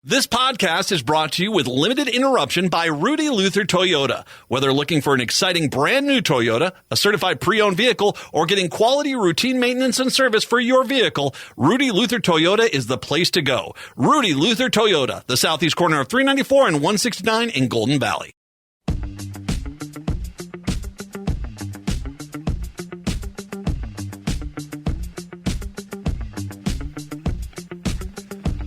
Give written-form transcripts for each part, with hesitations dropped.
This podcast is brought to you with limited interruption by Rudy Luther Toyota. Whether looking for an exciting brand new Toyota, a certified pre-owned vehicle, or getting quality routine maintenance and service for your vehicle, Rudy Luther Toyota is the place to go. Rudy Luther Toyota, the southeast corner of 394 and 169 in Golden Valley.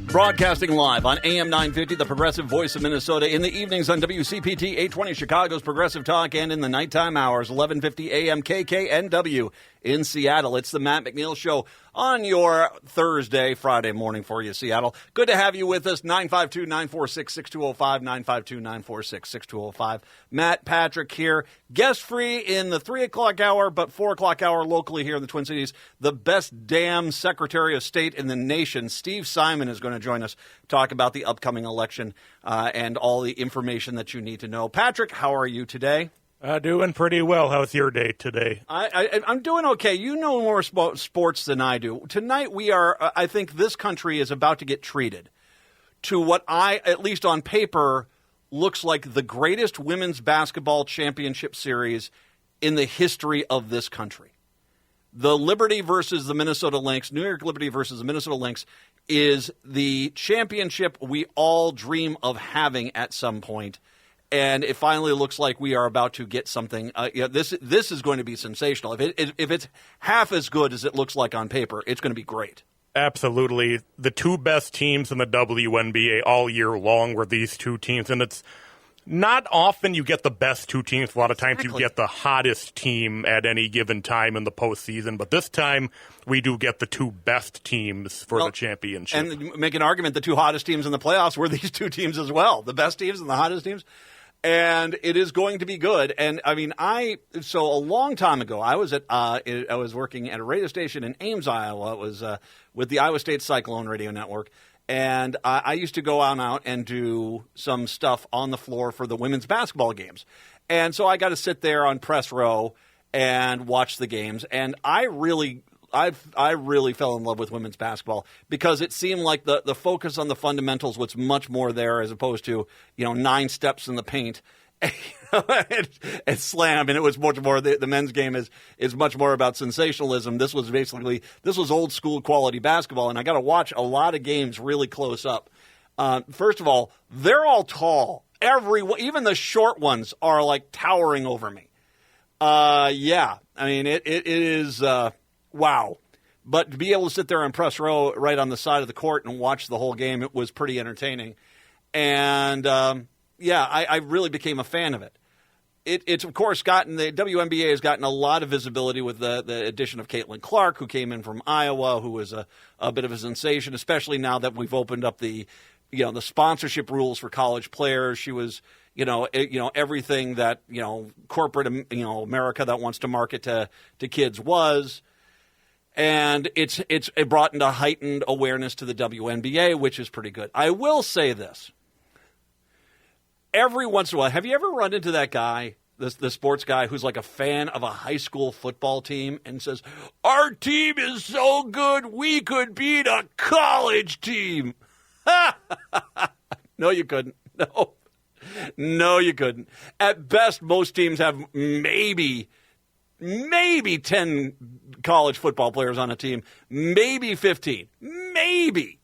Broadcasting live on AM 950, the Progressive Voice of Minnesota, in the evenings on WCPT 820 Chicago's Progressive Talk, and in the nighttime hours, 1150 AM KKNW in Seattle. It's the Matt McNeil Show on your Thursday, Friday morning for you, Seattle. Good to have you with us. 952-946-6205, 952-946-6205. Matt Patrick here. Guest-free in the 3 o'clock hour, but 4 o'clock hour locally here in the Twin Cities. The best damn Secretary of State in the nation, Steve Simon, is going to join us, talk about the upcoming election and all the information that you need to know. Patrick, how are you today? Doing pretty well. How's your day today? I'm doing okay. You know more sports than I do. Tonight we are, I think this country is about to get treated to what at least on paper, looks like the greatest women's basketball championship series in the history of this country. The Liberty versus the Minnesota Lynx, New York Liberty versus the Minnesota Lynx, is the championship we all dream of having at some point. And it finally looks like we are about to get something. This is going to be sensational. If it's half as good as it looks like on paper, it's going to be great. Absolutely. The two best teams in the WNBA all year long were these two teams. And it's not often you get the best two teams. A lot of times you get the hottest team at any given time in the postseason. But this time we do get the two best teams for the championship. And make an argument the two hottest teams in the playoffs were these two teams as well. The best teams and the hottest teams. And it is going to be good. And I mean, so a long time ago, I was working at a radio station in Ames, Iowa. It was with the Iowa State Cyclone Radio Network. And I used to go out and do some stuff on the floor for the women's basketball games. And so I got to sit there on press row and watch the games. And I really fell in love with women's basketball because it seemed like the focus on the fundamentals was much more there as opposed to, 9 steps in the paint and slam. And it was much more, the men's game is much more about sensationalism. This was old school quality basketball. And I got to watch a lot of games really close up. First of all, they're all tall. Even the short ones are like towering over me. Yeah, I mean, it is, wow. But to be able to sit there on press row right on the side of the court and watch the whole game, it was pretty entertaining. And, I really became a fan of it. It's, of course, the WNBA has gotten a lot of visibility with the addition of Caitlin Clark, who came in from Iowa, who was a bit of a sensation, especially now that we've opened up the sponsorship rules for college players. She was, everything that, corporate, America that wants to market to kids was. And it brought into heightened awareness to the WNBA, which is pretty good. I will say this. Every once in a while, have you ever run into that guy, the sports guy, who's like a fan of a high school football team and says, "Our team is so good, we could beat a college team"? No, you couldn't. No, you couldn't. At best, most teams have maybe 10 college football players on a team, maybe 15, maybe.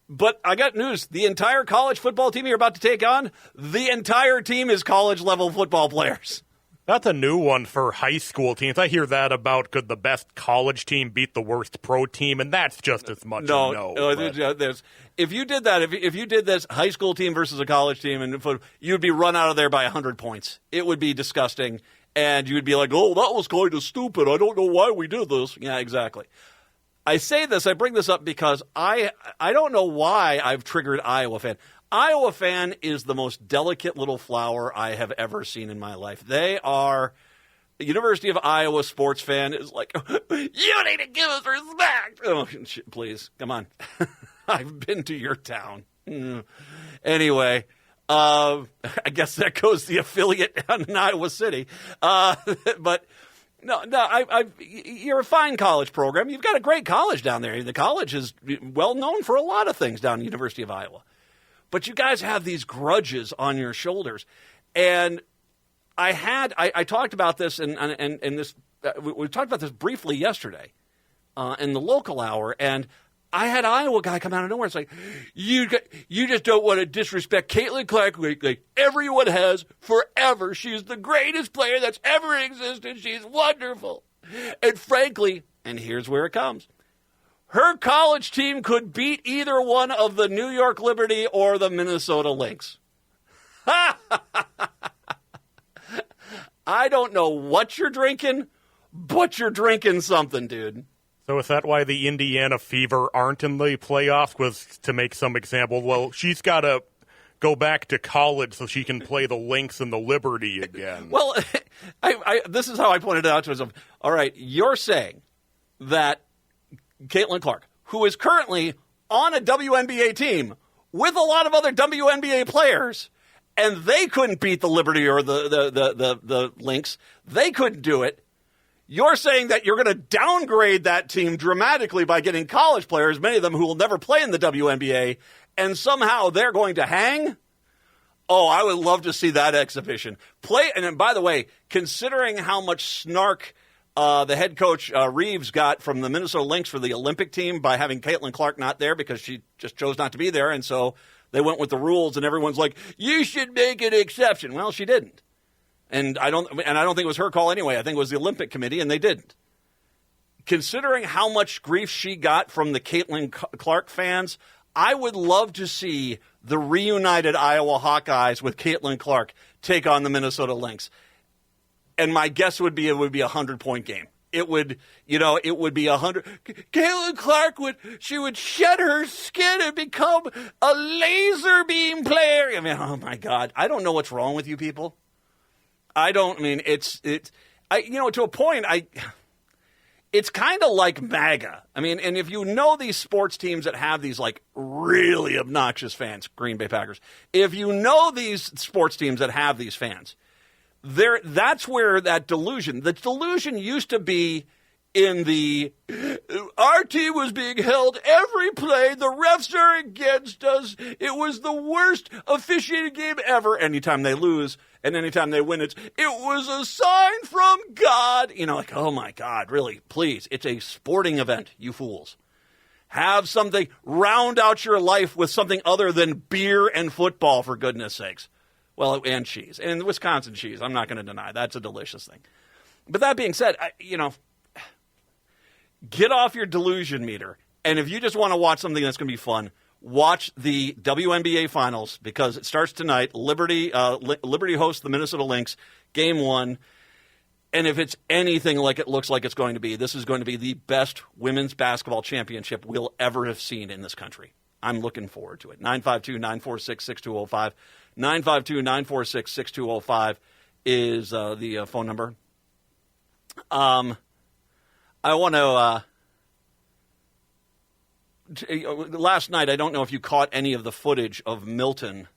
But I got news. The entire college football team you're about to take on, the entire team is college-level football players. That's a new one for high school teams. I hear that about could the best college team beat the worst pro team, and that's just as much if you did that, if you did this high school team versus a college team, and you'd be run out of there by 100 points. It would be disgusting, and you would be like, "Oh, that was kind of stupid. I don't know why we did this." Yeah, exactly. I bring this up because I don't know why I've triggered Iowa fan. Iowa fan is the most delicate little flower I have ever seen in my life. They are, the University of Iowa sports fan is like, "You need to give us respect." Oh, please, come on. I've been to your town. Anyway, I guess that goes the affiliate in Iowa City. But No, you're a fine college program. You've got a great college down there. The college is well known for a lot of things down at the University of Iowa. But you guys have these grudges on your shoulders. And I talked about this, and this we talked about this briefly yesterday in the local hour, and I had an Iowa guy come out of nowhere. It's like, you just don't want to disrespect Caitlin Clark like everyone has forever. She's the greatest player that's ever existed. She's wonderful. And frankly, and here's where it comes, her college team could beat either one of the New York Liberty or the Minnesota Lynx. I don't know what you're drinking, but you're drinking something, dude. So is that why the Indiana Fever aren't in the playoffs? Was to make some example? Well, she's got to go back to college so she can play the Lynx and the Liberty again. Well, this is how I pointed it out to myself. All right, you're saying that Caitlin Clark, who is currently on a WNBA team with a lot of other WNBA players, and they couldn't beat the Liberty or the Lynx, they couldn't do it. You're saying that you're going to downgrade that team dramatically by getting college players, many of them who will never play in the WNBA, and somehow they're going to hang? Oh, I would love to see that exhibition. And then, by the way, considering how much snark the head coach Reeves got from the Minnesota Lynx for the Olympic team by having Caitlin Clark not there because she just chose not to be there, and so they went with the rules, and everyone's like, you should make an exception. Well, she didn't. And I don't think it was her call anyway. I think it was the Olympic Committee, and they didn't. Considering how much grief she got from the Caitlin Clark fans, I would love to see the reunited Iowa Hawkeyes with Caitlin Clark take on the Minnesota Lynx. And my guess would be it would be a 100-point game. It would be 100. Caitlin Clark would shed her skin and become a laser beam player. I mean, oh my God, I don't know what's wrong with you people. To a point, it's kind of like MAGA. I mean, and if you know these sports teams that have these like really obnoxious fans, Green Bay Packers, if you know these sports teams that have these fans, that's where the delusion used to be in our team was being held every play. The refs are against us. It was the worst officiated game ever. Anytime they lose and anytime they win, it was a sign from God. Like, oh my God, really, please. It's a sporting event, you fools. Have something, round out your life with something other than beer and football, for goodness sakes. Well, and cheese. And Wisconsin cheese, I'm not going to deny. That's a delicious thing. But that being said, get off your delusion meter. And if you just want to watch something that's going to be fun, watch the WNBA Finals because it starts tonight. Liberty hosts the Minnesota Lynx, Game 1. And if it's anything like it looks like it's going to be, this is going to be the best women's basketball championship we'll ever have seen in this country. I'm looking forward to it. 952-946-6205. 952-946-6205 is the phone number. I want to last night, I don't know if you caught any of the footage of Milton.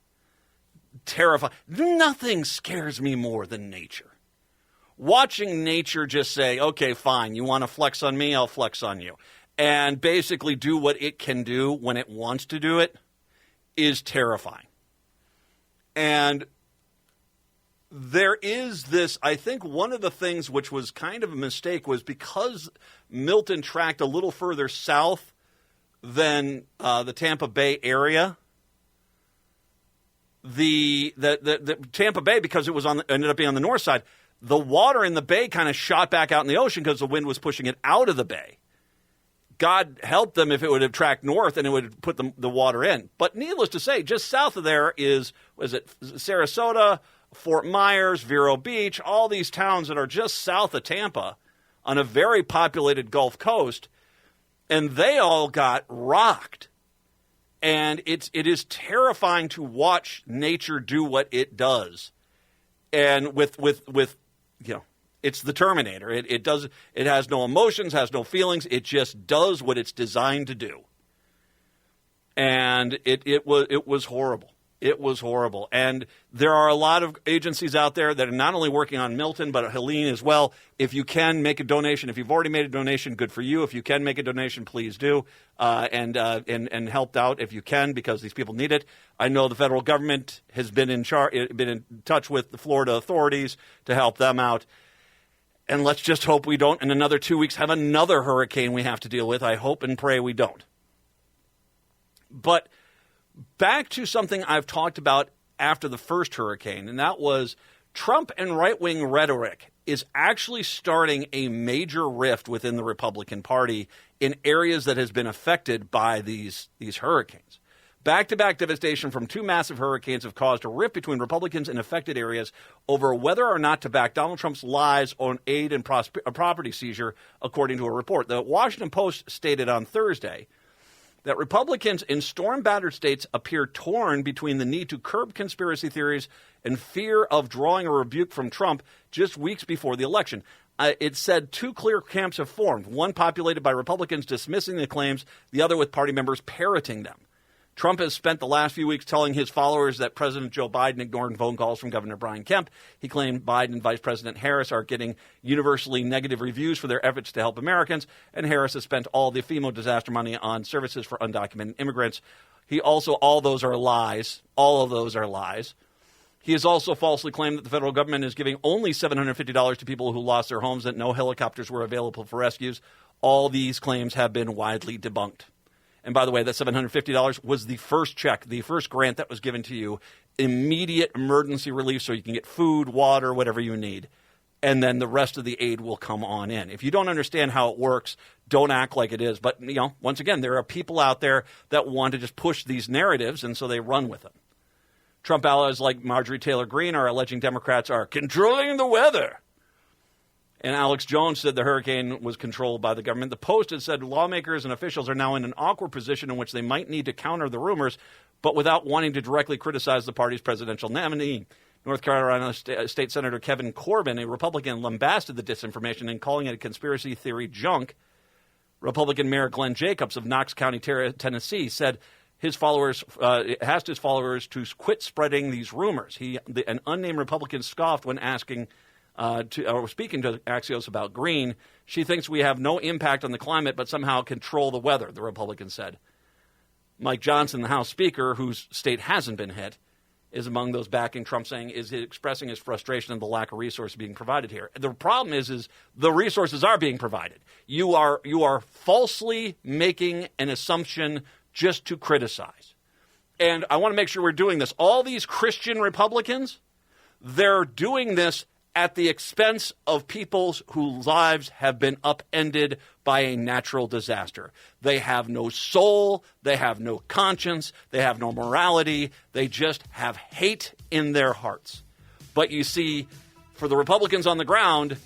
Terrifying. Nothing scares me more than nature. Watching nature just say, okay, fine, you want to flex on me, I'll flex on you. And basically do what it can do when it wants to do it is terrifying. And there is this, I think one of the things which was kind of a mistake was because Milton tracked a little further south than the Tampa Bay area. The Tampa Bay, because it was ended up being on the north side, the water in the bay kind of shot back out in the ocean because the wind was pushing it out of the bay. God help them if it would have tracked north and it would have put the water in. But needless to say, just south of there is Sarasota, Fort Myers, Vero Beach, all these towns that are just south of Tampa on a very populated Gulf Coast, and they all got rocked. And it is terrifying to watch nature do what it does. And with it's the Terminator. It has no emotions, has no feelings. It just does what it's designed to do. And it was horrible. It was horrible. And there are a lot of agencies out there that are not only working on Milton, but Helene as well. If you can make a donation, if you've already made a donation, good for you. If you can make a donation, please do. And helped out if you can, because these people need it. I know the federal government has been in touch with the Florida authorities to help them out. And let's just hope we don't, in another 2 weeks, have another hurricane we have to deal with. I hope and pray we don't. But back to something I've talked about after the first hurricane, and that was Trump and right-wing rhetoric is actually starting a major rift within the Republican Party in areas that has been affected by these hurricanes. Back-to-back devastation from two massive hurricanes have caused a rift between Republicans in affected areas over whether or not to back Donald Trump's lies on aid and property seizure, according to a report. The Washington Post stated on Thursday that Republicans in storm-battered states appear torn between the need to curb conspiracy theories and fear of drawing a rebuke from Trump just weeks before the election. It said two clear camps have formed, one populated by Republicans dismissing the claims, the other with party members parroting them. Trump has spent the last few weeks telling his followers that President Joe Biden ignored phone calls from Governor Brian Kemp. He claimed Biden and Vice President Harris are getting universally negative reviews for their efforts to help Americans, and Harris has spent all the FEMA disaster money on services for undocumented immigrants. All those are lies. All of those are lies. He has also falsely claimed that the federal government is giving only $750 to people who lost their homes, that no helicopters were available for rescues. All these claims have been widely debunked. And by the way, that $750 was the first check, the first grant that was given to you, immediate emergency relief so you can get food, water, whatever you need. And then the rest of the aid will come on in. If you don't understand how it works, don't act like it is. But, once again, there are people out there that want to just push these narratives, and so they run with them. Trump allies like Marjorie Taylor Greene are alleging Democrats are controlling the weather. And Alex Jones said the hurricane was controlled by the government. The Post has said lawmakers and officials are now in an awkward position in which they might need to counter the rumors, but without wanting to directly criticize the party's presidential nominee. North Carolina State Senator Kevin Corbin, a Republican, lambasted the disinformation and calling it a conspiracy theory junk. Republican Mayor Glenn Jacobs of Knox County, Tennessee, said his followers asked his followers to quit spreading these rumors. An unnamed Republican scoffed when speaking to Axios about Green. She thinks we have no impact on the climate, but somehow control the weather, the Republican said. Mike Johnson, the House Speaker, whose state hasn't been hit, is among those backing Trump, saying is expressing his frustration at the lack of resources being provided here. The problem is the resources are being provided. You are falsely making an assumption just to criticize. And I want to make sure we're doing this. All these Christian Republicans, they're doing this at the expense of people whose lives have been upended by a natural disaster. They have no soul, they have no conscience, they have no morality, they just have hate in their hearts. But you see, for the Republicans on the ground,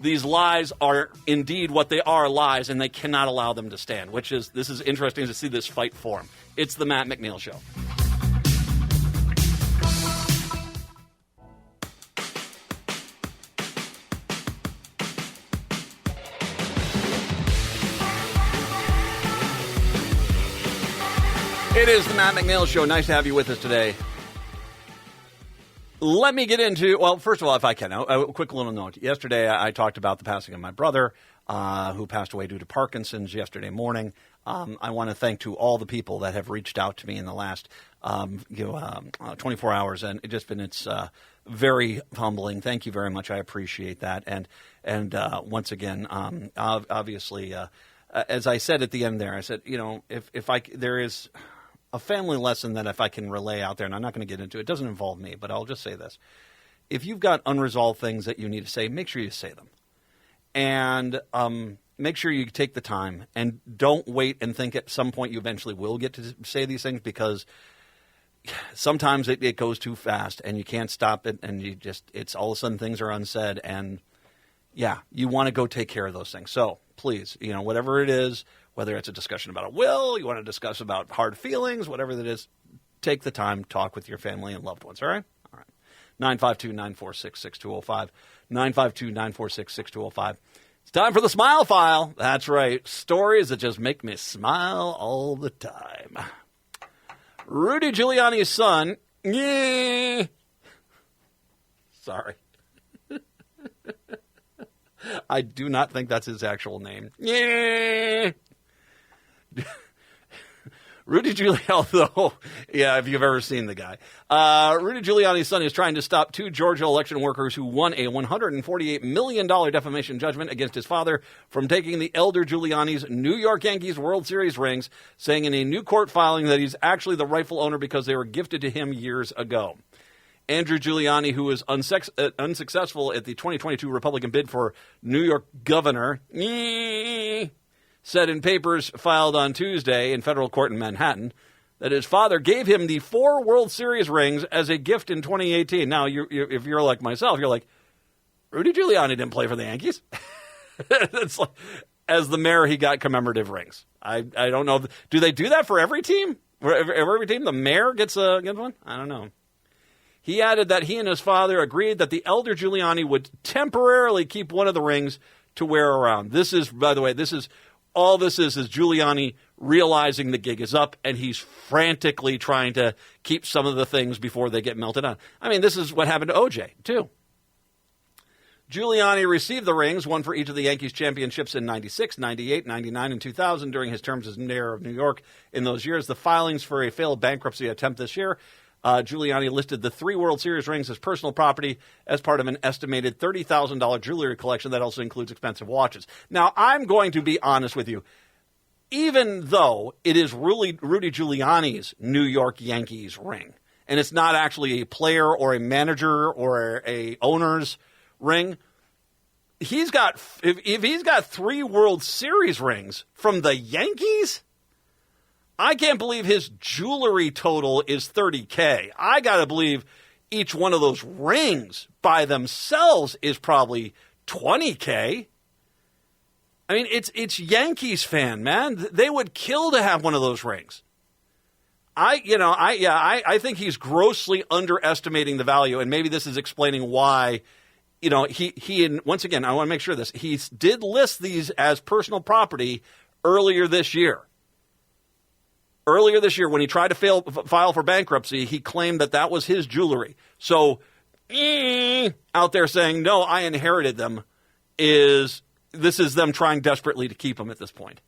these lies are indeed what they are, lies, and they cannot allow them to stand, this is interesting to see this fight form. It's the Matt McNeil Show. It is the Matt McNeil Show. Nice to have you with us today. Let me get into, well, first of all, if I can, a quick little note. Yesterday, I talked about the passing of my brother, who passed away due to Parkinson's yesterday morning. I want to thank to all the people that have reached out to me in the last 24 hours, and it's very humbling. Thank you very much. I appreciate that. And once again, obviously, as I said at the end there, I said, there is a family lesson that if I can relay out there, and I'm not going to get into it, doesn't involve me, but I'll just say this. If you've got unresolved things that you need to say, make sure you say them. And make sure you take the time and don't wait and think at some point you eventually will get to say these things, because sometimes it goes too fast and you can't stop it, and it's all of a sudden things are unsaid, and you want to go take care of those things. So please, whatever it is, whether it's a discussion about a will, you want to discuss about hard feelings, whatever that is, take the time, talk with your family and loved ones, all right? All right. 952-946-6205. 952-946-6205. It's time for the Smile File. That's right. Stories that just make me smile all the time. Rudy Giuliani's son. Sorry. I do not think that's his actual name. Rudy Giuliani, though, yeah, if you've ever seen the guy. Rudy Giuliani's son is trying to stop two Georgia election workers who won a $148 million defamation judgment against his father from taking the elder Giuliani's New York Yankees World Series rings, saying in a new court filing that he's actually the rightful owner because they were gifted to him years ago. Andrew Giuliani, who was unsuccessful at the 2022 Republican bid for New York governor, said in papers filed on Tuesday in federal court in Manhattan that his father gave him the 4 World Series rings as a gift in 2018. Now, if you're like myself, you're like, Rudy Giuliani didn't play for the Yankees. It's like, as the mayor, he got commemorative rings. I don't know. Do they do that for every team? Every team, the mayor gets one? I don't know. He added that he and his father agreed that the elder Giuliani would temporarily keep one of the rings to wear around. This is, by the way, all this is Giuliani realizing the gig is up, and he's frantically trying to keep some of the things before they get melted on. I mean, this is what happened to OJ, too. Giuliani received the rings, one for each of the Yankees championships in 96, 98, 99, and 2000 during his terms as mayor of New York in those years. The filings for a failed bankruptcy attempt this year, Giuliani listed the 3 World Series rings as personal property as part of an estimated $30,000 jewelry collection that also includes expensive watches. Now, I'm going to be honest with you. Even though it is Rudy Giuliani's New York Yankees ring, and it's not actually a player or a manager or a owner's ring, if he's got 3 World Series rings from the Yankees, I can't believe his jewelry total is $30K. I got to believe each one of those rings by themselves is probably $20K. I mean, it's Yankees fan, man. They would kill to have one of those rings. I think he's grossly underestimating the value, and maybe this is explaining why, and once again, I want to make sure he did list these as personal property earlier this year. Earlier this year, when he tried to file for bankruptcy, he claimed that was his jewelry. So, out there saying, no, I inherited them, this is them trying desperately to keep them at this point.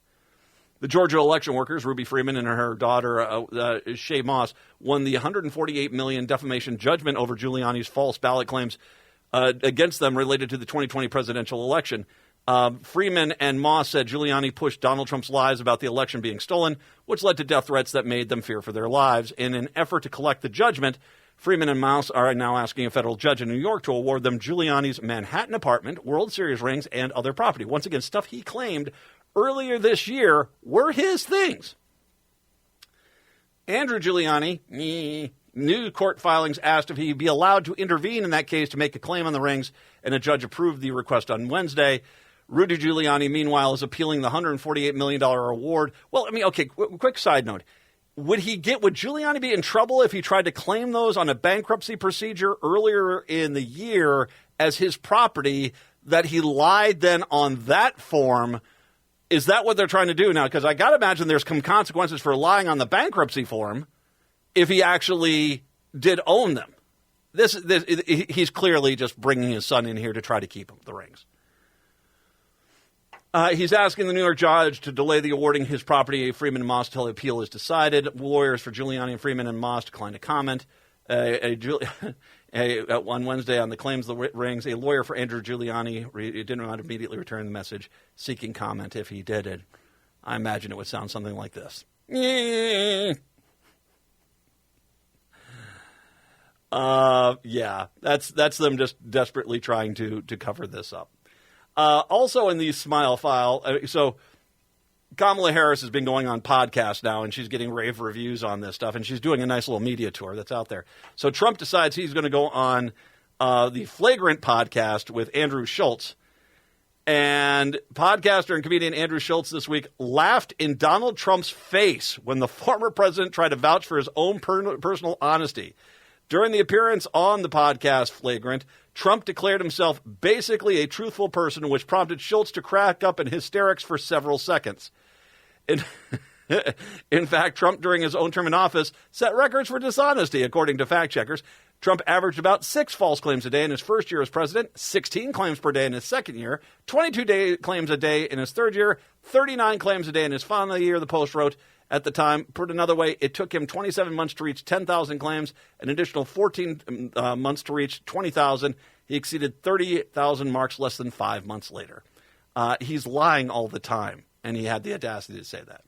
The Georgia election workers, Ruby Freeman and her daughter, Shay Moss, won the $148 million defamation judgment over Giuliani's false ballot claims against them related to the 2020 presidential election. Freeman and Moss said Giuliani pushed Donald Trump's lies about the election being stolen, which led to death threats that made them fear for their lives. In an effort to collect the judgment, Freeman and Moss are now asking a federal judge in New York to award them Giuliani's Manhattan apartment, World Series rings, and other property. Once again, stuff he claimed earlier this year were his things. Andrew Giuliani, new court filings asked if he'd be allowed to intervene in that case to make a claim on the rings, and a judge approved the request on Wednesday. Rudy Giuliani, meanwhile, is appealing the $148 million award. Well, I mean, okay, quick side note. Would Giuliani be in trouble if he tried to claim those on a bankruptcy procedure earlier in the year as his property that he lied then on that form? Is that what they're trying to do now? Because I got to imagine there's some consequences for lying on the bankruptcy form if he actually did own them. He's clearly just bringing his son in here to try to keep the rings. He's asking the New York judge to delay the awarding his property, Freeman and Moss, until the appeal is decided. Lawyers for Giuliani and Freeman and Moss declined to comment. On Wednesday on the claims of the rings, a lawyer for Andrew Giuliani did not immediately return the message, seeking comment if he did it. I imagine it would sound something like this. Yeah, that's them just desperately trying to cover this up. Also in the Smile file, so Kamala Harris has been going on podcasts now, and she's getting rave reviews on this stuff, and she's doing a nice little media tour that's out there. So Trump decides he's going to go on the Flagrant podcast with Andrew Schultz. And podcaster and comedian Andrew Schultz this week laughed in Donald Trump's face when the former president tried to vouch for his own personal honesty. During the appearance on the podcast Flagrant, Trump declared himself basically a truthful person, which prompted Schultz to crack up in hysterics for several seconds. In fact, Trump, during his own term in office, set records for dishonesty, according to fact checkers. Trump averaged about 6 false claims a day in his first year as president, 16 claims per day in his second year, 22 claims a day in his third year, 39 claims a day in his final year, the Post wrote. At the time, put another way, it took him 27 months to reach 10,000 claims, an additional 14 months to reach 20,000. He exceeded 30,000 marks less than 5 months later. He's lying all the time, and he had the audacity to say that.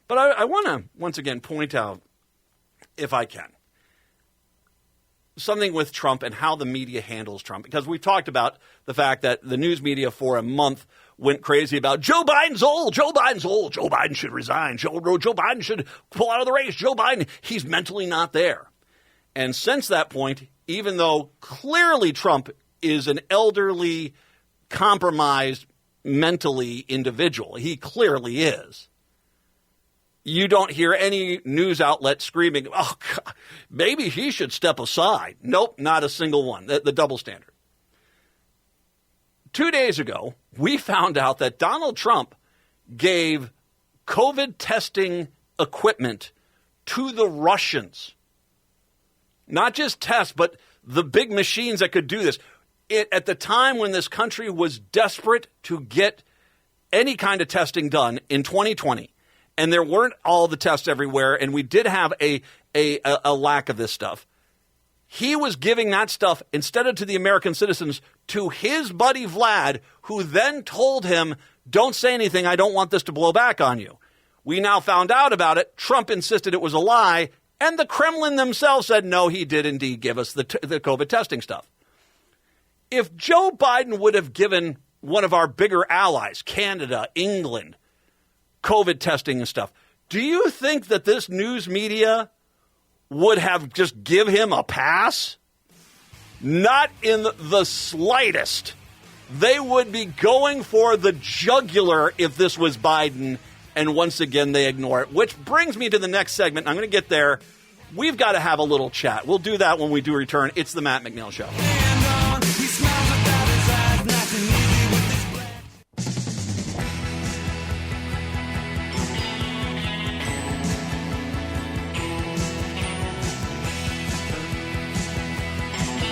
But I want to, once again, point out, if I can, something with Trump and how the media handles Trump. Because we've talked about the fact that the news media for a month went crazy about Joe Biden's old, Joe Biden's old, Joe Biden should resign, Joe Biden should pull out of the race, Joe Biden, he's mentally not there. And since that point, even though clearly Trump is an elderly, compromised, mentally individual, he clearly is, you don't hear any news outlet screaming, oh, God, maybe he should step aside. Nope, not a single one. The double standard. 2 days ago, we found out that Donald Trump gave COVID testing equipment to the Russians. Not just tests, but the big machines that could do this. At the time when this country was desperate to get any kind of testing done in 2020, and there weren't all the tests everywhere, and we did have a lack of this stuff, he was giving that stuff, instead of to the American citizens, to his buddy Vlad, who then told him, don't say anything, I don't want this to blow back on you. We now found out about it. Trump insisted it was a lie, and the Kremlin themselves said, no, he did indeed give us the COVID testing stuff. If Joe Biden would have given one of our bigger allies, Canada, England, COVID testing and stuff, do you think that this news media would have just give him a pass? Not in the slightest. They would be going for the jugular if this was Biden, and once again they ignore it. Which brings me to the next segment. I'm going to get there. We've got to have a little chat. We'll do that when we do return. It's the Matt McNeil Show.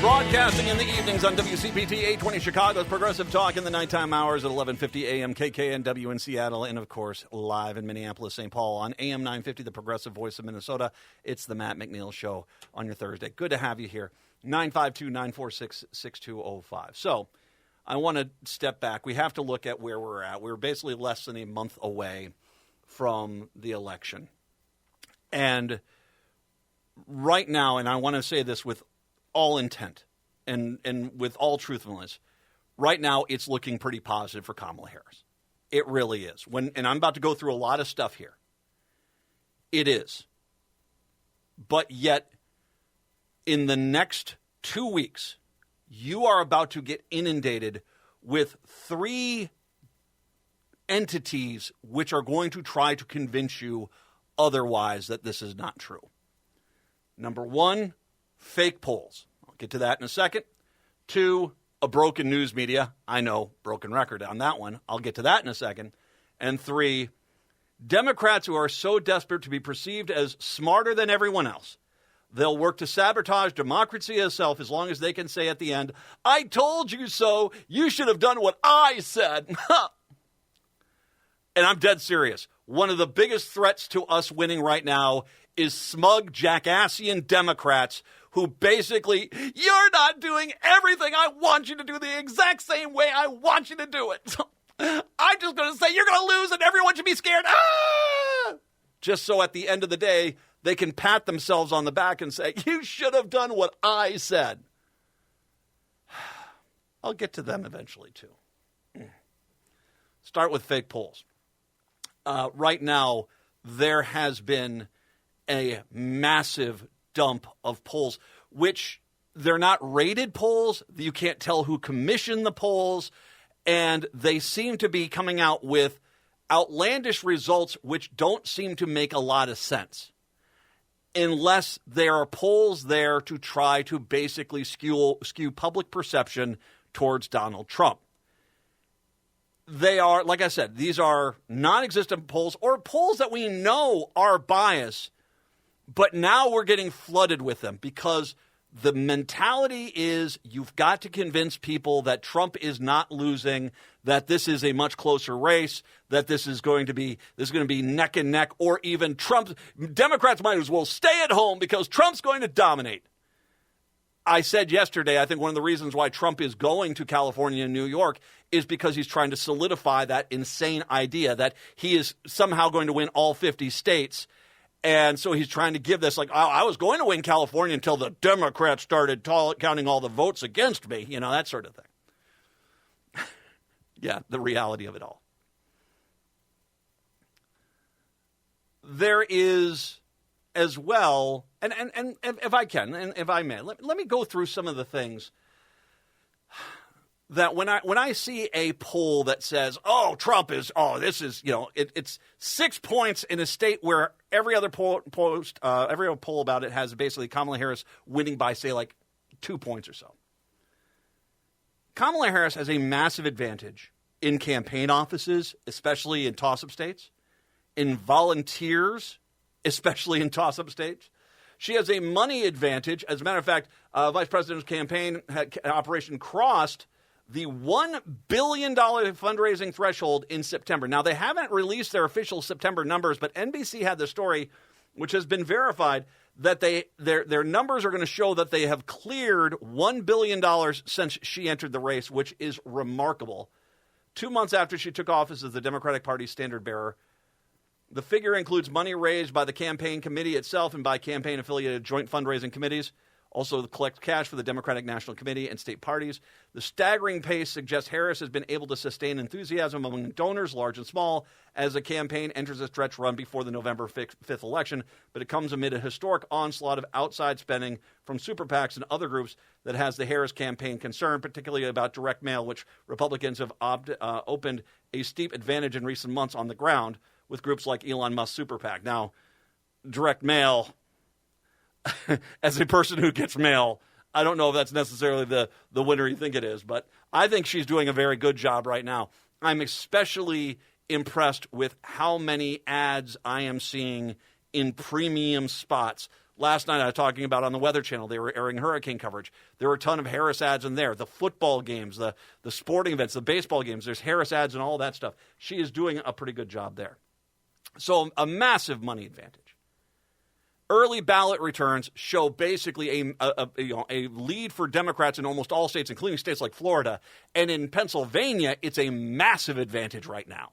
Broadcasting in the evenings on WCPT 820 Chicago's Progressive Talk in the nighttime hours at 11:50 a.m. KKNW in Seattle, and of course live in Minneapolis, St. Paul on AM 950, the Progressive Voice of Minnesota. It's the Matt McNeil Show on your Thursday. Good to have you here. 952-946-6205. So I want to step back. We have to look at where we're at. We're basically less than a month away from the election. And right now, and I want to say this with all intent and with all truthfulness, right now it's looking pretty positive for Kamala Harris. It really is. And I'm about to go through a lot of stuff here. It is. But yet, in the next 2 weeks, you are about to get inundated with 3 entities which are going to try to convince you otherwise that this is not true. Number 1, fake polls. I'll get to that in a second. 2, a broken news media. I know, broken record on that one. I'll get to that in a second. And 3, Democrats who are so desperate to be perceived as smarter than everyone else, they'll work to sabotage democracy itself as long as they can say at the end, I told you so. You should have done what I said. And I'm dead serious. One of the biggest threats to us winning right now is smug, jackassian Democrats who basically, you're not doing everything I want you to do the exact same way I want you to do it. I'm just going to say you're going to lose and everyone should be scared. Just so at the end of the day, they can pat themselves on the back and say, you should have done what I said. I'll get to them eventually, too. Start with fake polls. Right now, there has been a massive dump of polls, which they're not rated polls. You can't tell who commissioned the polls, and they seem to be coming out with outlandish results which don't seem to make a lot of sense unless there are polls there to try to basically skew public perception towards Donald Trump. they are, like I said, these are non-existent polls or polls that we know are biased, but now we're getting flooded with them because the mentality is you've got to convince people that Trump is not losing, that this is a much closer race, that this is going to be neck and neck, or even Democrats might as well stay at home because Trump's going to dominate. I said yesterday, I think one of the reasons why Trump is going to California and New York is because he's trying to solidify that insane idea that he is somehow going to win all 50 states. And so he's trying to give this like, I was going to win California until the Democrats started counting all the votes against me, that sort of thing. Yeah, the reality of it all. There is as well, and if I can, and if I may, let me go through some of the things that when I see a poll that says, Trump is, this is, it's 6 points in a state where every other poll about it has basically Kamala Harris winning by, say, like 2 points or so. Kamala Harris has a massive advantage in campaign offices, especially in toss-up states, in volunteers, especially in toss-up states. She has a money advantage. As a matter of fact, Vice President's campaign operation crossed the $1 billion fundraising threshold in September. Now, they haven't released their official September numbers, but NBC had the story, which has been verified, that their numbers are going to show that they have cleared $1 billion since she entered the race, which is remarkable. 2 months after she took office as the Democratic Party's standard bearer. The figure includes money raised by the campaign committee itself and by campaign-affiliated joint fundraising committees. Also, collect cash for the Democratic National Committee and state parties. The staggering pace suggests Harris has been able to sustain enthusiasm among donors, large and small, as the campaign enters a stretch run before the November 5th election. But it comes amid a historic onslaught of outside spending from super PACs and other groups that has the Harris campaign concerned, particularly about direct mail, which Republicans have opened a steep advantage in recent months on the ground with groups like Elon Musk Super PAC. Now, direct mail, as a person who gets mail, I don't know if that's necessarily the winner you think it is, but I think she's doing a very good job right now. I'm especially impressed with how many ads I am seeing in premium spots. Last night I was talking about on the Weather Channel, they were airing hurricane coverage. There were a ton of Harris ads in there. The football games, the sporting events, the baseball games, there's Harris ads and all that stuff. She is doing a pretty good job there. So a massive money advantage. Early ballot returns show basically a lead for Democrats in almost all states, including states like Florida. And in Pennsylvania, it's a massive advantage right now.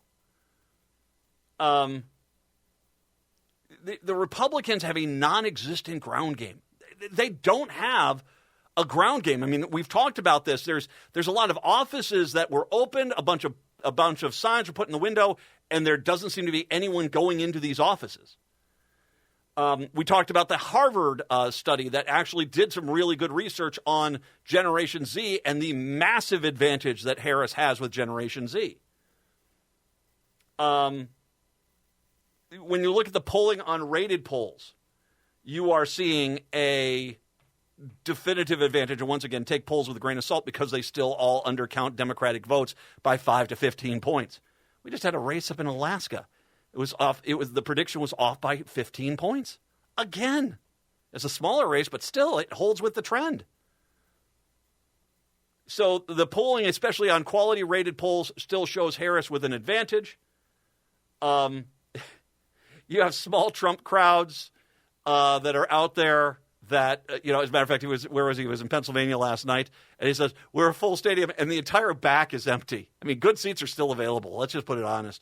The Republicans have a non-existent ground game. They don't have a ground game. I mean, we've talked about this. There's a lot of offices that were opened, a bunch of signs were put in the window, and there doesn't seem to be anyone going into these offices. We talked about the Harvard study that actually did some really good research on Generation Z and the massive advantage that Harris has with Generation Z. When you look at the polling on rated polls, you are seeing a definitive advantage. And once again, take polls with a grain of salt because they still all undercount Democratic votes by 5 to 15 points. We just had a race up in Alaska. It was off. The prediction was off by 15 points. Again, it's a smaller race, but still, it holds with the trend. So the polling, especially on quality-rated polls, still shows Harris with an advantage. You have small Trump crowds that are out there. That as a matter of fact, he was in Pennsylvania last night, and he says we're a full stadium, and the entire back is empty. I mean, good seats are still available. Let's just put it honest.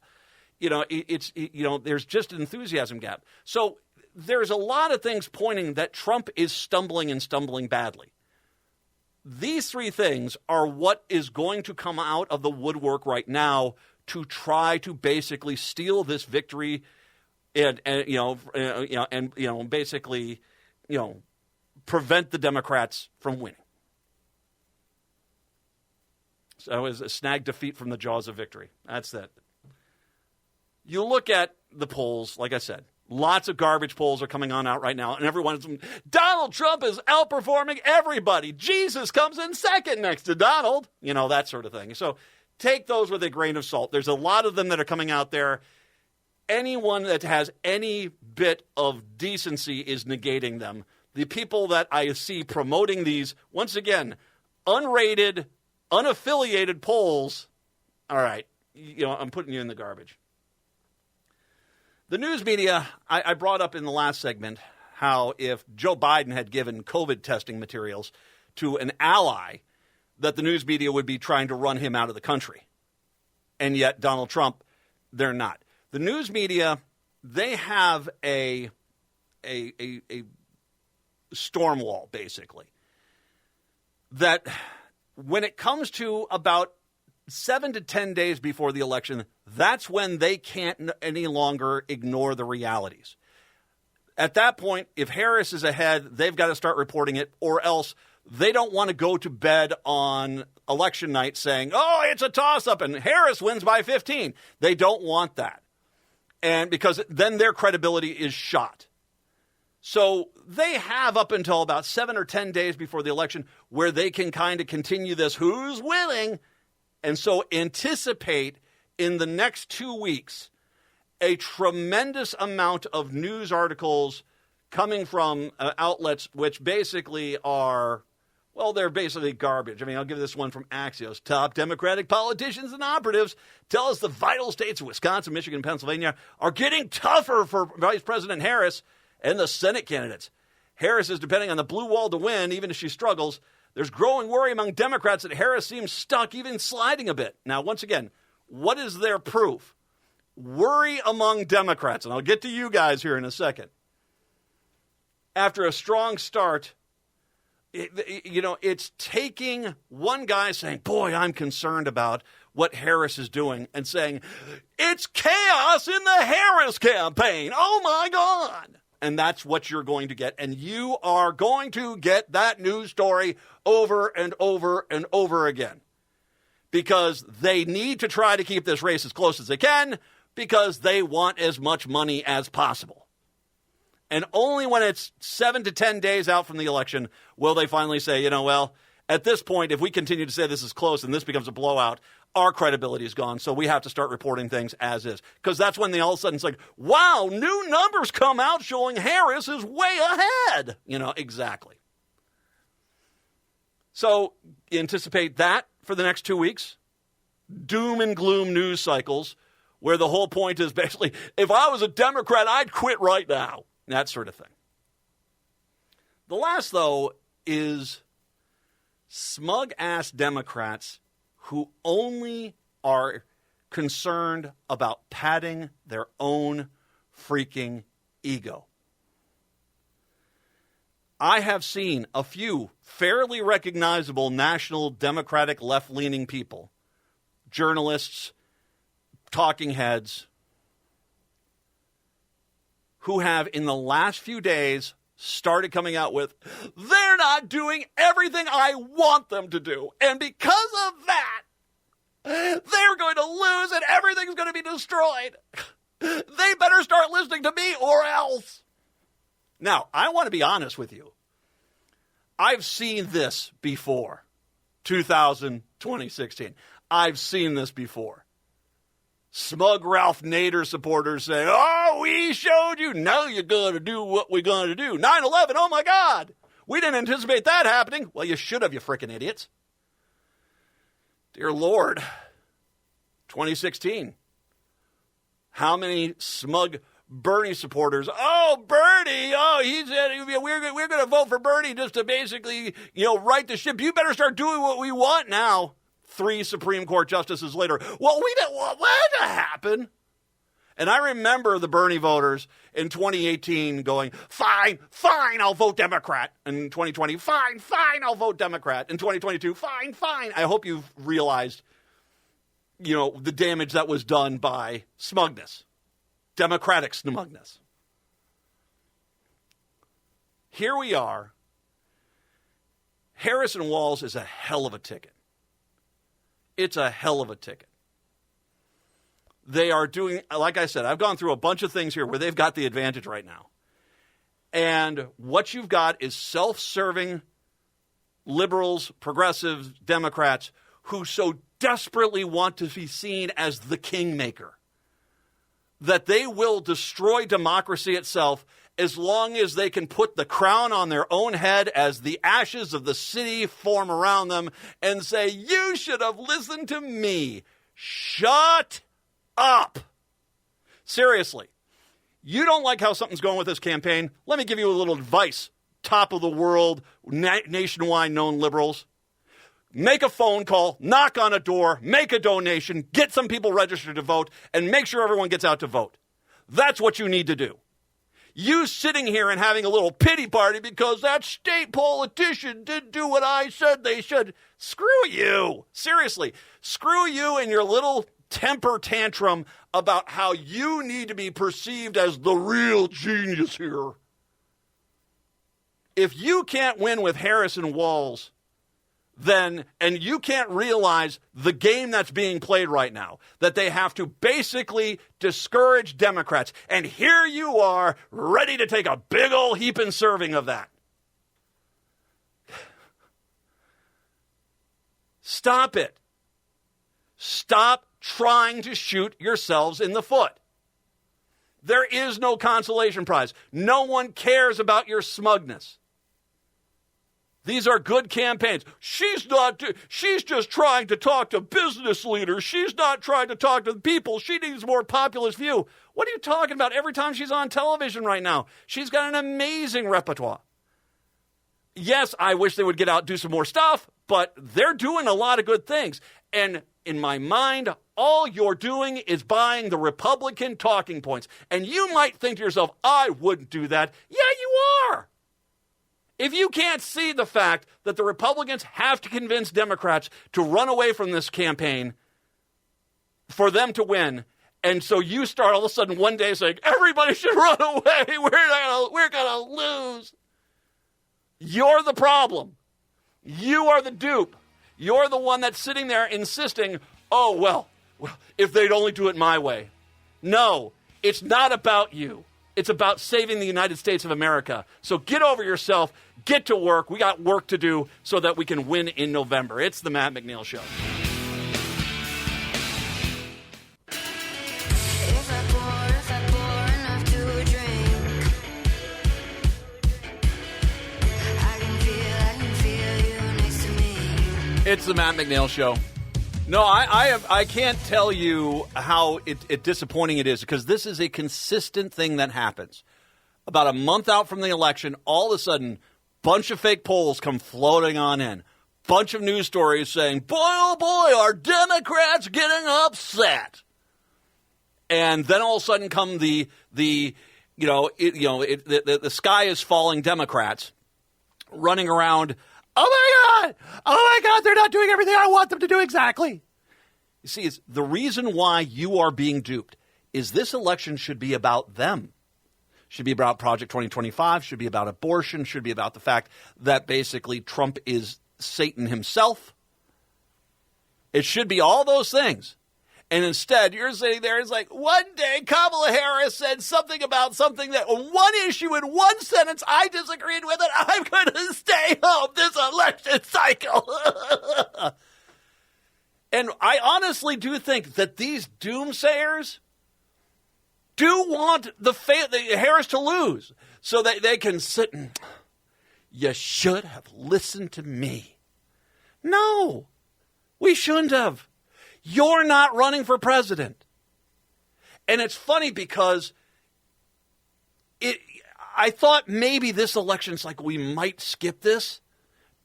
There's just an enthusiasm gap. So there's a lot of things pointing that Trump is stumbling badly. These three things are what is going to come out of the woodwork right now to try to basically steal this victory and basically prevent the Democrats from winning. So it was a snag defeat from the jaws of victory. That's that. You look at the polls, like I said, lots of garbage polls are coming out right now, and everyone's, Donald Trump is outperforming everybody. Jesus comes in second next to Donald, that sort of thing. So take those with a grain of salt. There's a lot of them that are coming out there. Anyone that has any bit of decency is negating them. The people that I see promoting these, once again, unrated, unaffiliated polls, all right, I'm putting you in the garbage. The news media, I brought up in the last segment how if Joe Biden had given COVID testing materials to an ally, that the news media would be trying to run him out of the country. And yet Donald Trump, they're not. The news media, they have a storm wall, basically, that when it comes to about 7 to 10 days before the election, that's when they can't any longer ignore the realities. At that point, if Harris is ahead, they've got to start reporting it, or else they don't want to go to bed on election night saying, oh, it's a toss-up and Harris wins by 15. They don't want that. And because then their credibility is shot. So they have up until about 7 or 10 days before the election where they can kind of continue this who's winning. And so anticipate in the next 2 weeks a tremendous amount of news articles coming from outlets which basically are, well, they're basically garbage. I mean, I'll give this one from Axios. Top Democratic politicians and operatives tell us the vital states of Wisconsin, Michigan, and Pennsylvania are getting tougher for Vice President Harris and the Senate candidates. Harris is depending on the blue wall to win, even if she struggles. There's growing worry among Democrats that Harris seems stuck, even sliding a bit. Now, once again, what is their proof? Worry among Democrats, and I'll get to you guys here in a second. After a strong start, it's taking one guy saying, boy, I'm concerned about what Harris is doing, and saying, it's chaos in the Harris campaign. Oh, my God. And that's what you're going to get. And you are going to get that news story over and over and over again. Because they need to try to keep this race as close as they can, because they want as much money as possible. And only when it's 7 to 10 days out from the election will they finally say, well, at this point, if we continue to say this is close and this becomes a blowout, our credibility is gone, so we have to start reporting things as is. Because that's when they all of a sudden it's like, wow, new numbers come out showing Harris is way ahead. Exactly. So anticipate that for the next 2 weeks. Doom and gloom news cycles where the whole point is basically, if I was a Democrat, I'd quit right now. That sort of thing. The last, though, is smug-ass Democrats who only are concerned about padding their own freaking ego. I have seen a few fairly recognizable national Democratic left-leaning people, journalists, talking heads, who have in the last few days started coming out with, they're not doing everything I want them to do. And because of that, they're going to lose and everything's going to be destroyed. They better start listening to me or else. Now, I want to be honest with you. I've seen this before. 2016. I've seen this before. Smug Ralph Nader supporters say, oh, we showed you. Now you're going to do what we're going to do. 9/11, oh, my God. We didn't anticipate that happening. Well, you should have, you frickin' idiots. Dear Lord, 2016. How many smug Bernie supporters? Oh, Bernie. Oh, he said we're going to vote for Bernie just to basically, right the ship. You better start doing what we want now. 3 Supreme Court justices later. Well, we didn't want that to happen. And I remember the Bernie voters in 2018 going, fine, I'll vote Democrat. In 2020, fine, I'll vote Democrat. In 2022, fine. I hope you've realized, the damage that was done by smugness, Democratic smugness. Here we are. Harris and Walz is a hell of a ticket. It's a hell of a ticket. They are doing, like I said, I've gone through a bunch of things here where they've got the advantage right now. And what you've got is self-serving liberals, progressives, Democrats who so desperately want to be seen as the kingmaker, that they will destroy democracy itself as long as they can put the crown on their own head as the ashes of the city form around them and say, you should have listened to me. Shut up. Seriously, you don't like how something's going with this campaign? Let me give you a little advice. Top of the world, nationwide known liberals. Make a phone call, knock on a door, make a donation, get some people registered to vote, and make sure everyone gets out to vote. That's what you need to do. You sitting here and having a little pity party because that state politician didn't do what I said they should. Screw you. Seriously, screw you and your little temper tantrum about how you need to be perceived as the real genius here. If you can't win with Harris and Walz, then, and you can't realize the game that's being played right now, that they have to basically discourage Democrats. And here you are, ready to take a big old heaping serving of that. Stop it. Stop trying to shoot yourselves in the foot. There is no consolation prize. No one cares about your smugness. These are good campaigns. She's just trying to talk to business leaders. She's not trying to talk to the people. She needs a more populist view. What are you talking about? Every time she's on television right now, she's got an amazing repertoire. Yes, I wish they would get out and do some more stuff, but they're doing a lot of good things. And in my mind, all you're doing is buying the Republican talking points. And you might think to yourself, I wouldn't do that. Yeah, you are. If you can't see the fact that the Republicans have to convince Democrats to run away from this campaign for them to win, and so you start all of a sudden one day saying, everybody should run away, we're gonna lose. You're the problem. You are the dupe. You're the one that's sitting there insisting, oh, well, if they'd only do it my way. No, it's not about you. It's about saving the United States of America. So get over yourself. Get to work. We got work to do so that we can win in November. It's the Matt McNeil Show. It's the Matt McNeil Show. No, I can't tell you how disappointing it is, because this is a consistent thing that happens. About a month out from the election, all of a sudden, bunch of fake polls come floating on in. Bunch of news stories saying, boy, oh boy, are Democrats getting upset. And then all of a sudden come the sky is falling Democrats running around. Oh my God, they're not doing everything I want them to do exactly. You see, it's the reason why you are being duped is this election should be about them. Should be about Project 2025, should be about abortion, should be about the fact that basically Trump is Satan himself. It should be all those things. And instead, you're sitting there, it's like, one day Kamala Harris said something about something that on one issue in one sentence I disagreed with, and I'm going to stay home this election cycle. And I honestly do think that these doomsayers do want the Harris to lose so that they can sit and, you should have listened to me. No, we shouldn't have. You're not running for president. And it's funny because I thought maybe this election's like we might skip this.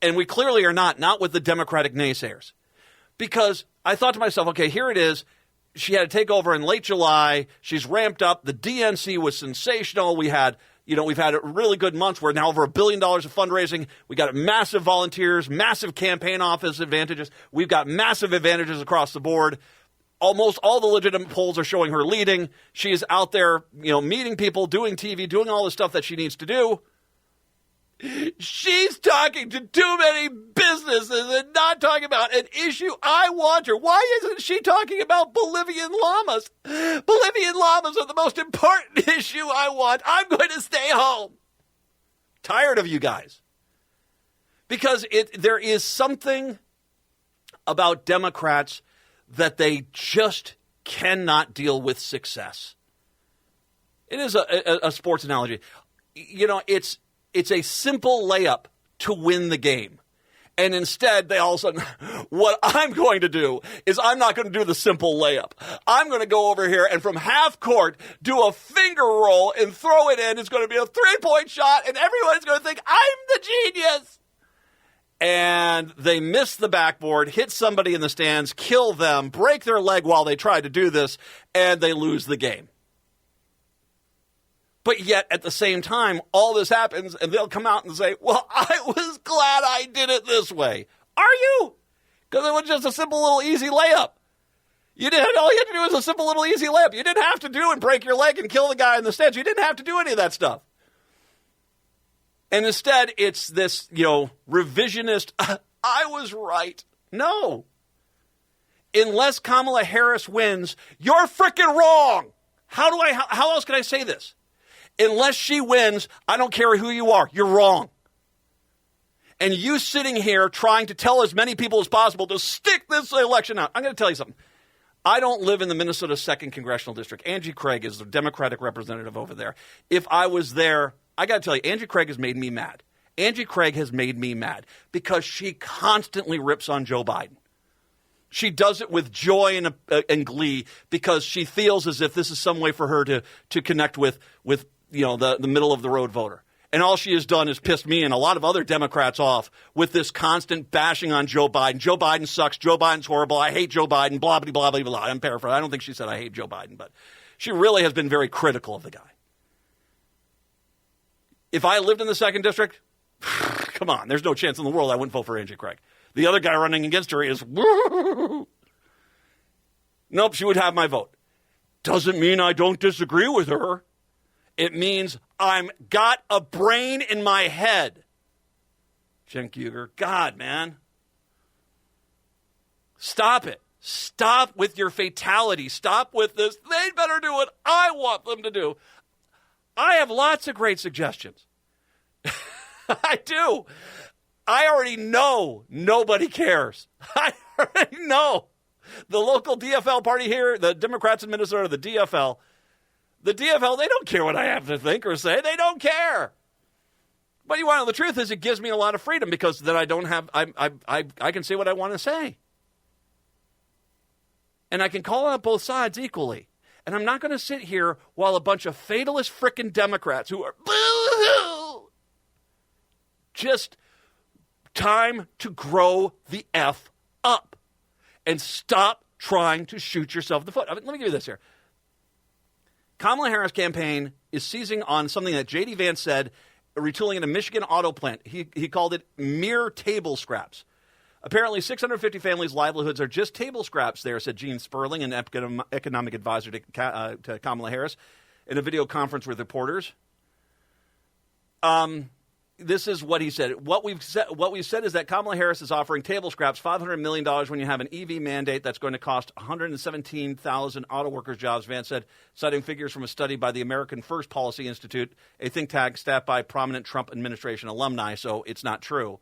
And we clearly are not with the Democratic naysayers. Because I thought to myself, okay, here it is. She had to take over in late July. She's ramped up. The DNC was sensational. We've had a really good month. We're now over $1 billion of fundraising. We got massive volunteers, massive campaign office advantages. We've got massive advantages across the board. Almost all the legitimate polls are showing her leading. She is out there, meeting people, doing TV, doing all the stuff that she needs to do. She's talking to too many businesses and not talking about an issue I want her. Why isn't she talking about Bolivian llamas? Bolivian llamas are the most important issue I want. I'm going to stay home. Tired of you guys. Because there is something about Democrats that they just cannot deal with success. It is a sports analogy. You know, it's a simple layup to win the game. And instead, they all of a sudden, what I'm going to do is I'm not going to do the simple layup. I'm going to go over here and from half court do a finger roll and throw it in. It's going to be a 3-point shot, and everyone's going to think I'm the genius. And they miss the backboard, hit somebody in the stands, kill them, break their leg while they try to do this, and they lose the game. But yet, at the same time, all this happens, and they'll come out and say, well, I was glad I did it this way. Are you? Because it was just a simple little easy layup. All you had to do was a simple little easy layup. You didn't have to do and break your leg and kill the guy in the stands. You didn't have to do any of that stuff. And instead, it's this, revisionist, I was right. No. Unless Kamala Harris wins, you're freaking wrong. How else can I say this? Unless she wins, I don't care who you are. You're wrong. And you sitting here trying to tell as many people as possible to stick this election out. I'm going to tell you something. I don't live in the Minnesota 2nd Congressional District. Angie Craig is the Democratic representative over there. If I was there, I got to tell you, Angie Craig has made me mad. Angie Craig has made me mad because she constantly rips on Joe Biden. She does it with joy and glee because she feels as if this is some way for her to connect with the middle of the road voter. And all she has done is pissed me and a lot of other Democrats off with this constant bashing on Joe Biden. Joe Biden sucks. Joe Biden's horrible. I hate Joe Biden. Blah, blah, blah, blah, blah. I'm paraphrasing. I don't think she said I hate Joe Biden, but she really has been very critical of the guy. If I lived in the 2nd District, come on, there's no chance in the world I wouldn't vote for Angie Craig. The other guy running against her is, nope, she would have my vote. Doesn't mean I don't disagree with her. It means I'm got a brain in my head. Cenk Uygur, God, man. Stop it. Stop with your fatality. Stop with this. They better do what I want them to do. I have lots of great suggestions. I do. I already know nobody cares. I already know. The local DFL party here, the Democrats in Minnesota, the DFL, they don't care what I have to think or say. They don't care. But you want to know the truth is it gives me a lot of freedom because then I can say what I want to say. And I can call out both sides equally. And I'm not going to sit here while a bunch of fatalist frickin' Democrats who are boo-hoo, just time to grow the F up and stop trying to shoot yourself in the foot. Let me give you this here. Kamala Harris campaign is seizing on something that J.D. Vance said, retooling in a Michigan auto plant. He called it mere table scraps. Apparently, 650 families' livelihoods are just table scraps there, said Gene Sperling, an economic advisor to Kamala Harris, in a video conference with reporters. This is what he said. What we've said is that Kamala Harris is offering table scraps, $500 million when you have an EV mandate that's going to cost 117,000 auto workers' jobs, Vance said, citing figures from a study by the American First Policy Institute, a think tank staffed by prominent Trump administration alumni, so it's not true.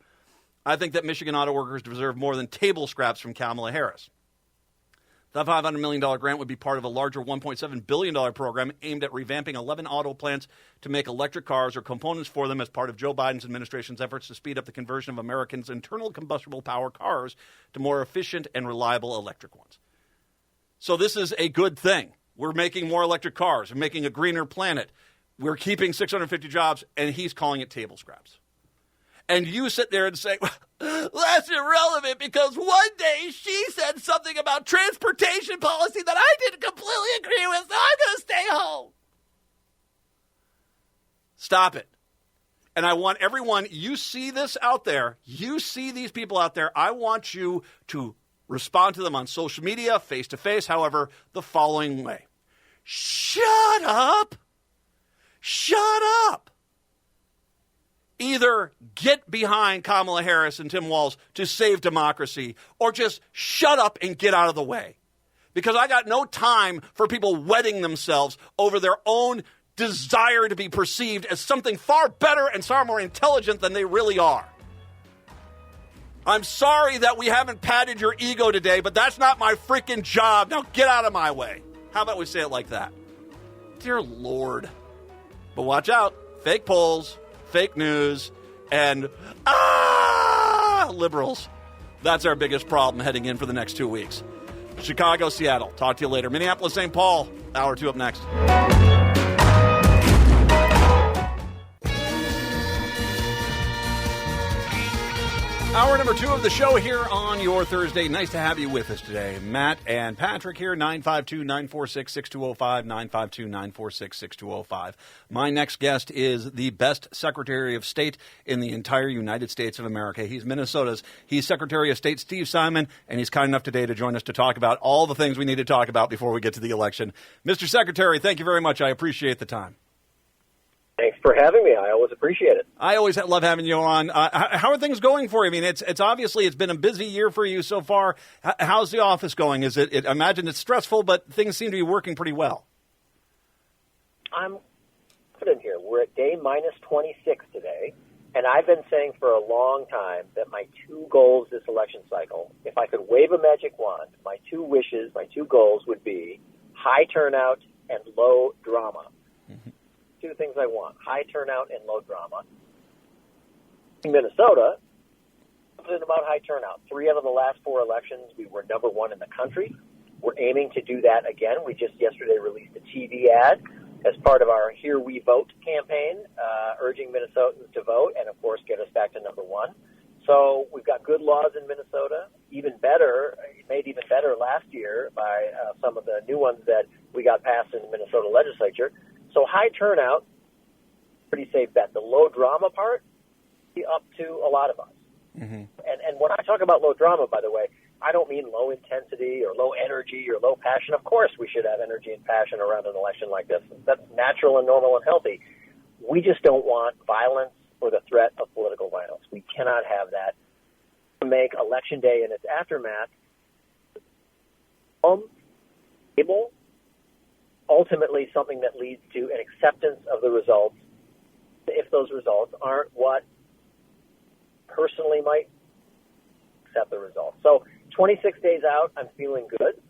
I think that Michigan auto workers deserve more than table scraps from Kamala Harris. The $500 million grant would be part of a larger $1.7 billion program aimed at revamping 11 auto plants to make electric cars or components for them as part of Joe Biden's administration's efforts to speed up the conversion of Americans' internal combustible power cars to more efficient and reliable electric ones. So this is a good thing. We're making more electric cars. We're making a greener planet. We're keeping 650 jobs, and he's calling it table scraps. And you sit there and say, that's irrelevant because one day she said something about transportation policy that I didn't completely agree with, so I'm going to stay home. Stop it. And I want everyone, you see this out there, you see these people out there, I want you to respond to them on social media, face-to-face, however, the following way. Shut up. Shut up. Either get behind Kamala Harris and Tim Walz to save democracy, or just shut up and get out of the way. Because I got no time for people wetting themselves over their own desire to be perceived as something far better and far more intelligent than they really are. I'm sorry that we haven't patted your ego today, but that's not my freaking job. Now get out of my way. How about we say it like that? Dear Lord. But watch out. Fake polls, fake news, and liberals. That's our biggest problem heading in for the next 2 weeks. Chicago, Seattle. Talk to you later. Minneapolis, St. Paul. Hour 2 up next. Hour number 2 of the show here on your Thursday. Nice to have you with us today. Matt and Patrick here, 952-946-6205, 952-946-6205. My next guest is the best Secretary of State in the entire United States of America. He's Minnesota's. He's Secretary of State Steve Simon, and he's kind enough today to join us to talk about all the things we need to talk about before we get to the election. Mr. Secretary, thank you very much. I appreciate the time. Thanks for having me. I always appreciate it. I always love having you on. How are things going for you? I mean, it's obviously it's been a busy year for you so far. How's the office going? Is it I imagine it's stressful, but things seem to be working pretty well. I'm confident here. We're at day minus 26 today, and I've been saying for a long time that my 2 goals this election cycle, if I could wave a magic wand, my 2 wishes, my 2 goals would be high turnout and low drama. Mm-hmm. 2 things I want, high turnout and low drama. In Minnesota, something about high turnout. 3 out of the last 4 elections, we were number 1 in the country. We're aiming to do that again. We just yesterday released a TV ad as part of our Here We Vote campaign, urging Minnesotans to vote and, of course, get us back to number 1. So we've got good laws in Minnesota, even better, made even better last year by some of the new ones that we got passed in the Minnesota legislature. So high turnout, pretty safe bet. The low drama part, up to a lot of us. Mm-hmm. And when I talk about low drama, by the way, I don't mean low intensity or low energy or low passion. Of course we should have energy and passion around an election like this. That's natural and normal and healthy. We just don't want violence or the threat of political violence. We cannot have that. To make Election Day and its aftermath able, ultimately something that leads to an acceptance of the results if those results aren't what personally might accept the results. So 26 days out, I'm feeling good.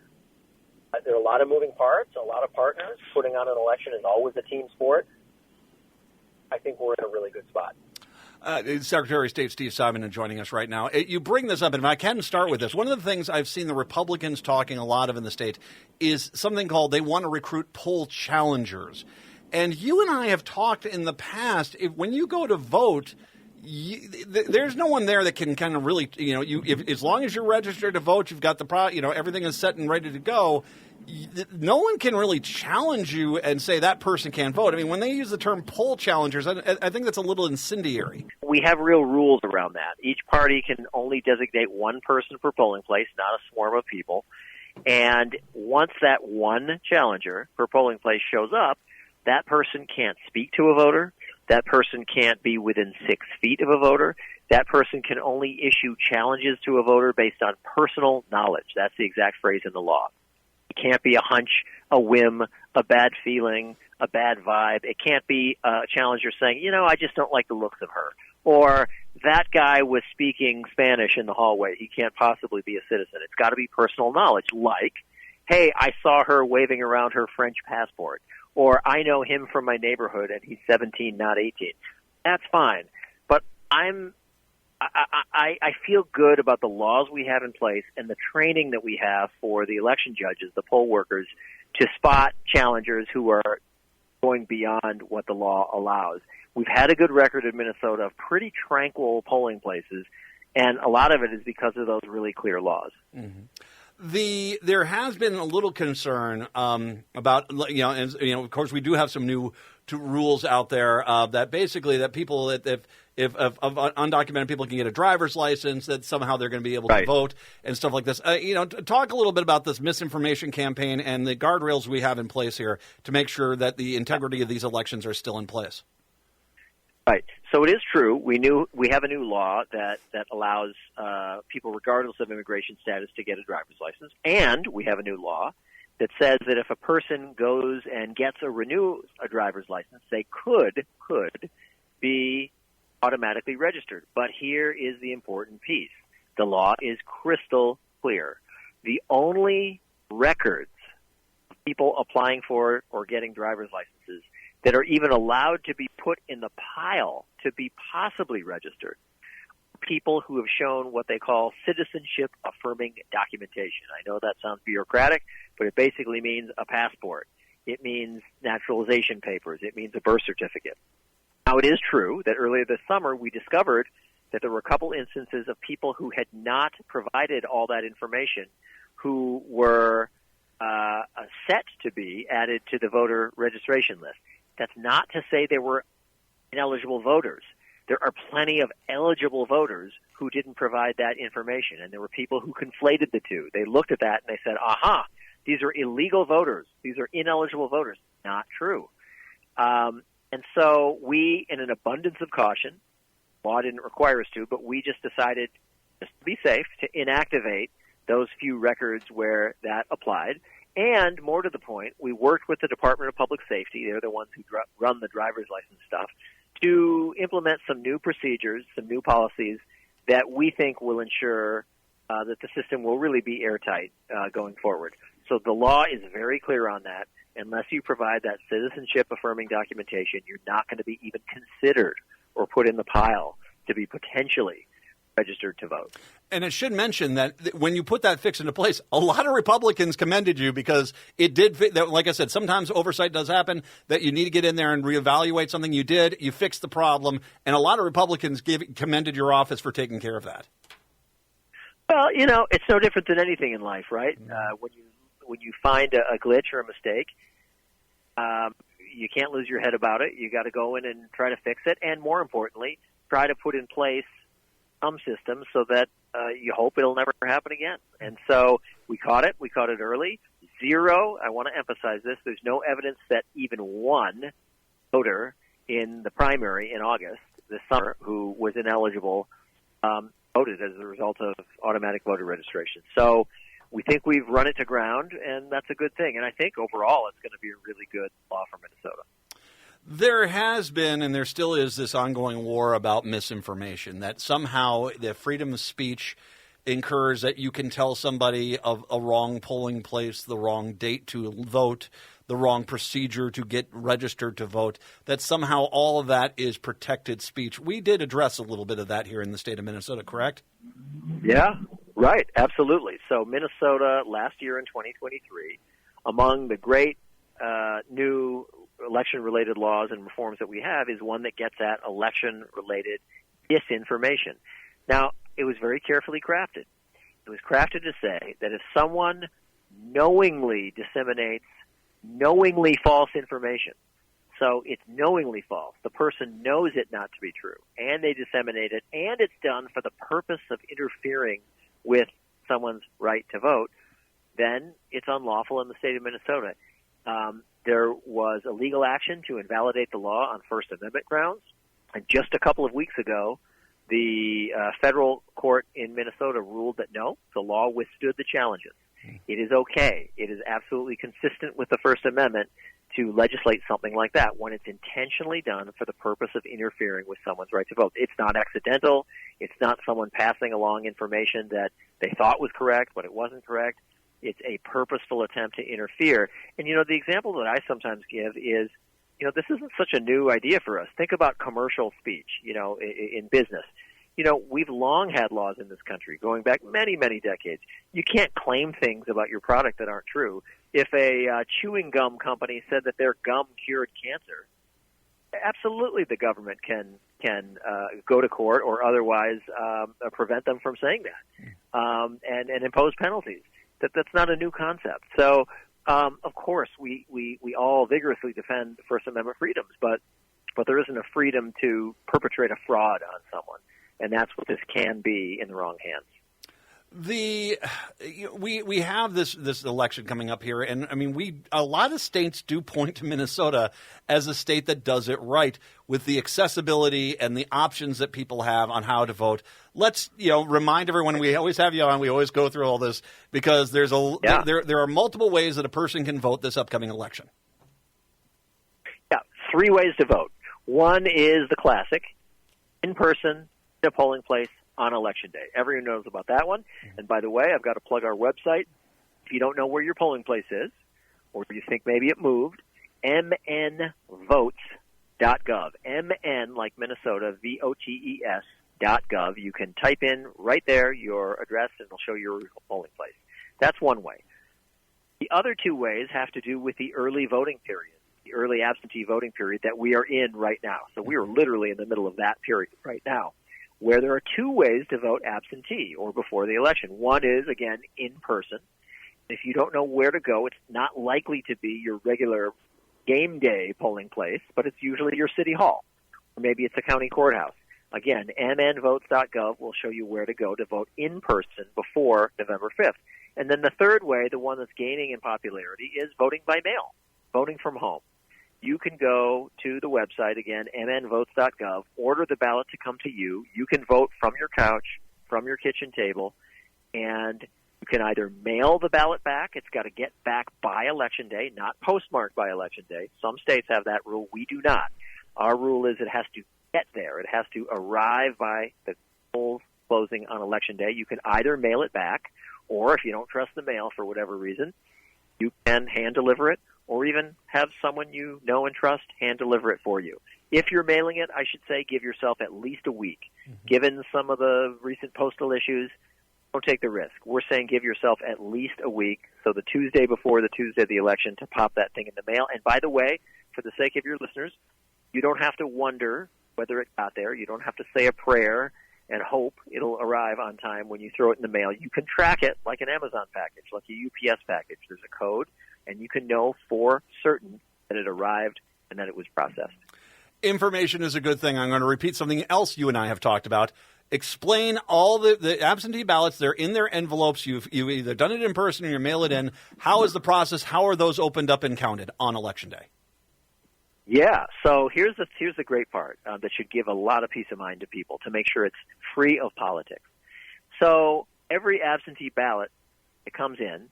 There are a lot of moving parts, a lot of partners. Putting on an election is always a team sport. I think we're in a really good spot. Secretary of State Steve Simon is joining us right now. You bring this up, and if I can start with this, one of the things I've seen the Republicans talking a lot of in the state is something called they want to recruit poll challengers. And you and I have talked in the past, when you go to vote, there's no one there that can kind of really, as long as you're registered to vote, you've got everything is set and ready to go. No one can really challenge you and say that person can't vote. I mean, when they use the term poll challengers, I think that's a little incendiary. We have real rules around that. Each party can only designate one person per polling place, not a swarm of people. And once that one challenger per polling place shows up, that person can't speak to a voter. That person can't be within 6 feet of a voter. That person can only issue challenges to a voter based on personal knowledge. That's the exact phrase in the law. It can't be a hunch, a whim, a bad feeling, a bad vibe. It can't be a challenger saying, I just don't like the looks of her. Or that guy was speaking Spanish in the hallway. He can't possibly be a citizen. It's got to be personal knowledge, like, hey, I saw her waving around her French passport. Or I know him from my neighborhood and he's 17, not 18. That's fine. But I feel good about the laws we have in place and the training that we have for the election judges, the poll workers, to spot challengers who are going beyond what the law allows. We've had a good record in Minnesota of pretty tranquil polling places, and a lot of it is because of those really clear laws. Mm-hmm. There has been a little concern about, of course, we do have some new rules out there that basically that people, if undocumented people can get a driver's license, that somehow they're going to be able to vote and stuff like this. Talk a little bit about this misinformation campaign and the guardrails we have in place here to make sure that the integrity of these elections are still in place. Right. So it is true. We have a new law that allows people, regardless of immigration status, to get a driver's license. And we have a new law that says that if a person goes and renews a driver's license, they could be automatically registered. But here is the important piece. The law is crystal clear. The only records of people applying for or getting driver's licenses that are even allowed to be put in the pile to be possibly registered, people who have shown what they call citizenship-affirming documentation. I know that sounds bureaucratic, but it basically means a passport. It means naturalization papers. It means a birth certificate. Now, it is true that earlier this summer we discovered that there were a couple instances of people who had not provided all that information who were set to be added to the voter registration list. That's not to say they were ineligible voters. There are plenty of eligible voters who didn't provide that information, and there were people who conflated the two. They looked at that and they said, aha, these are illegal voters. These are ineligible voters. Not true. And so we, in an abundance of caution, law didn't require us to, but we just decided, just to be safe, to inactivate those few records where that applied. And more to the point, we worked with the Department of Public Safety, they're the ones who run the driver's license stuff, to implement some new procedures, some new policies that we think will ensure that the system will really be airtight going forward. So the law is very clear on that. Unless you provide that citizenship-affirming documentation, you're not going to be even considered or put in the pile to be potentially registered to vote. And it should mention that when you put that fix into place, a lot of Republicans commended you because it did fit. Like I said, sometimes oversight does happen that you need to get in there and reevaluate something you did. You fixed the problem, and a lot of Republicans commended your office for taking care of that. Well, you know, it's no different than anything in life, right? When you find a glitch or a mistake, you can't lose your head about it. You got to go in and try to fix it, and more importantly, try to put in place some system so that you hope it'll never happen again. And so we caught it. We caught it early. Zero, I want to emphasize this, there's no evidence that even one voter in the primary in August this summer who was ineligible voted as a result of automatic voter registration. So we think we've run it to ground, and that's a good thing. And I think overall it's going to be a really good law for Minnesota. There has been, and there still is, this ongoing war about misinformation, that somehow the freedom of speech incurs that you can tell somebody of a wrong polling place, the wrong date to vote, the wrong procedure to get registered to vote, that somehow all of that is protected speech. We did address a little bit of that here in the state of Minnesota, correct? Yeah, right, absolutely. So Minnesota, last year in 2023, among the great new election-related laws and reforms that we have is one that gets at election-related disinformation. Now, it was very carefully crafted. It was crafted to say that if someone knowingly disseminates knowingly false information, so it's knowingly false, the person knows it not to be true, and they disseminate it, and it's done for the purpose of interfering with someone's right to vote, then it's unlawful in the state of Minnesota. There was a legal action to invalidate the law on First Amendment grounds. And just a couple of weeks ago, the federal court in Minnesota ruled that no, the law withstood the challenges. It is okay. It is absolutely consistent with the First Amendment to legislate something like that when it's intentionally done for the purpose of interfering with someone's right to vote. It's not accidental. It's not someone passing along information that they thought was correct, but it wasn't correct. It's a purposeful attempt to interfere. And, you know, the example that I sometimes give is, you know, this isn't such a new idea for us. Think about commercial speech, you know, in business. You know, we've long had laws in this country going back many, many decades. You can't claim things about your product that aren't true. If a chewing gum company said that their gum cured cancer, absolutely the government can go to court or otherwise prevent them from saying that and impose penalties. That's not a new concept. So, of course, we all vigorously defend First Amendment freedoms, but there isn't a freedom to perpetrate a fraud on someone, and that's what this can be in the wrong hands. We have this election coming up here, and I mean a lot of states do point to Minnesota as a state that does it right with the accessibility and the options that people have on how to vote. Let's remind everyone, we always have you on, we always go through all this because there are multiple ways that a person can vote this upcoming election. Yeah, 3 ways to vote. One is the classic, in person, in a polling place, on Election Day. Everyone knows about that one. And by the way, I've got to plug our website. If you don't know where your polling place is, or you think maybe it moved, mnvotes.gov. MN, like Minnesota, VOTES.gov. You can type in right there your address, and it'll show your polling place. That's one way. The other two ways have to do with the early voting period, the early absentee voting period that we are in right now. So we are literally in the middle of that period right now, where there are two ways to vote absentee or before the election. One is, again, in person. If you don't know where to go, it's not likely to be your regular game day polling place, but it's usually your city hall, or maybe it's a county courthouse. Again, mnvotes.gov will show you where to go to vote in person before November 5th. And then the third way, the one that's gaining in popularity, is voting by mail, voting from home. You can go to the website, again, mnvotes.gov, order the ballot to come to you. You can vote from your couch, from your kitchen table, and you can either mail the ballot back. It's got to get back by Election Day, not postmarked by Election Day. Some states have that rule. We do not. Our rule is it has to get there. It has to arrive by the polls closing on Election Day. You can either mail it back, or if you don't trust the mail for whatever reason, you can hand deliver it, or even have someone you know and trust hand deliver it for you. If you're mailing it, I should say give yourself at least a week. Mm-hmm. Given some of the recent postal issues, don't take the risk. We're saying give yourself at least a week, so the Tuesday before the Tuesday of the election, to pop that thing in the mail. And by the way, for the sake of your listeners, you don't have to wonder whether it got there. You don't have to say a prayer and hope it'll arrive on time when you throw it in the mail. You can track it like an Amazon package, like a UPS package. There's a code, and you can know for certain that it arrived and that it was processed. Information is a good thing. I'm going to repeat something else you and I have talked about. Explain all the absentee ballots. They're in their envelopes. You've either done it in person or you mail it in. How is the process? How are those opened up and counted on Election Day? Yeah, so here's the great part that should give a lot of peace of mind to people to make sure it's free of politics. So every absentee ballot that comes in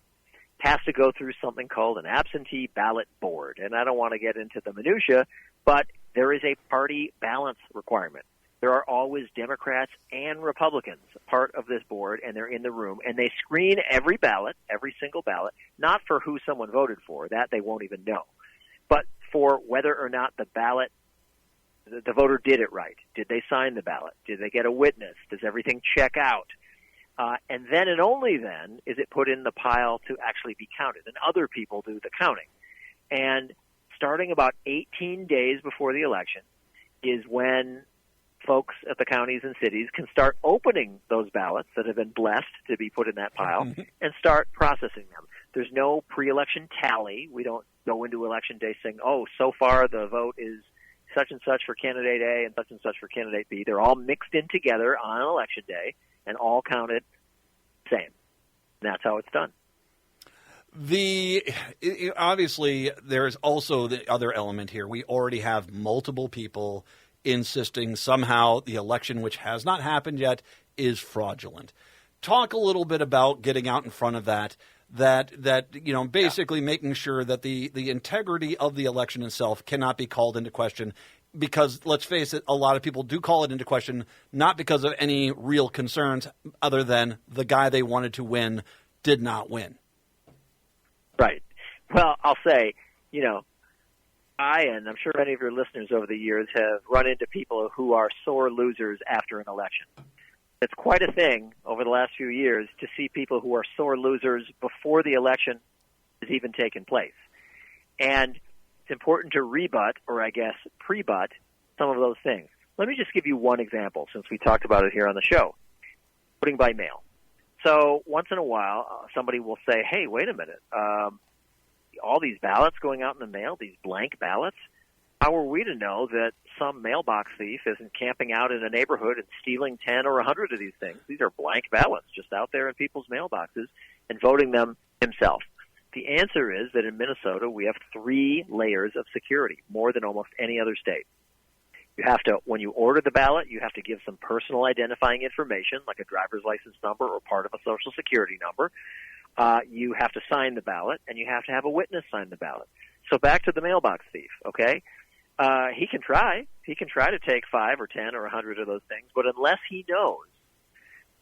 has to go through something called an absentee ballot board. And I don't want to get into the minutia, but there is a party balance requirement. There are always Democrats and Republicans part of this board, and they're in the room, and they screen every ballot, every single ballot, not for who someone voted for. That they won't even know. But for whether or not the ballot, the voter did it right. Did they sign the ballot? Did they get a witness? Does everything check out? And then and only then is it put in the pile to actually be counted. And other people do the counting. And starting about 18 days before the election is when folks at the counties and cities can start opening those ballots that have been blessed to be put in that pile and start processing them. There's no pre-election tally. We don't go into Election Day saying, oh, so far the vote is such and such for candidate A and such for candidate B. They're all mixed in together on Election Day and all counted the same. And that's how it's done. Obviously, there's also the other element here. We already have multiple people insisting somehow the election, which has not happened yet, is fraudulent. Talk a little bit about getting out in front of that basically making sure that the integrity of the election itself cannot be called into question, because let's face it, a lot of people do call it into question, not because of any real concerns other than the guy they wanted to win did not win. Right. Well, I'll say, and I'm sure many of your listeners over the years have run into people who are sore losers after an election. It's quite a thing over the last few years to see people who are sore losers before the election has even taken place. And it's important to rebut, or I guess pre-but, some of those things. Let me just give you one example, since we talked about it here on the show. Voting by mail. So once in a while, somebody will say, hey, wait a minute, all these ballots going out in the mail, these blank ballots, how are we to know that some mailbox thief isn't camping out in a neighborhood and stealing 10 or 100 of these things? These are blank ballots just out there in people's mailboxes and voting them himself. The answer is that in Minnesota, we have 3 layers of security, more than almost any other state. You have to, when you order the ballot, you have to give some personal identifying information, like a driver's license number or part of a Social Security number. You have to sign the ballot, and you have to have a witness sign the ballot. So back to the mailbox thief, okay? He can try. He can try to take 5 or 10 or 100 of those things, but unless he knows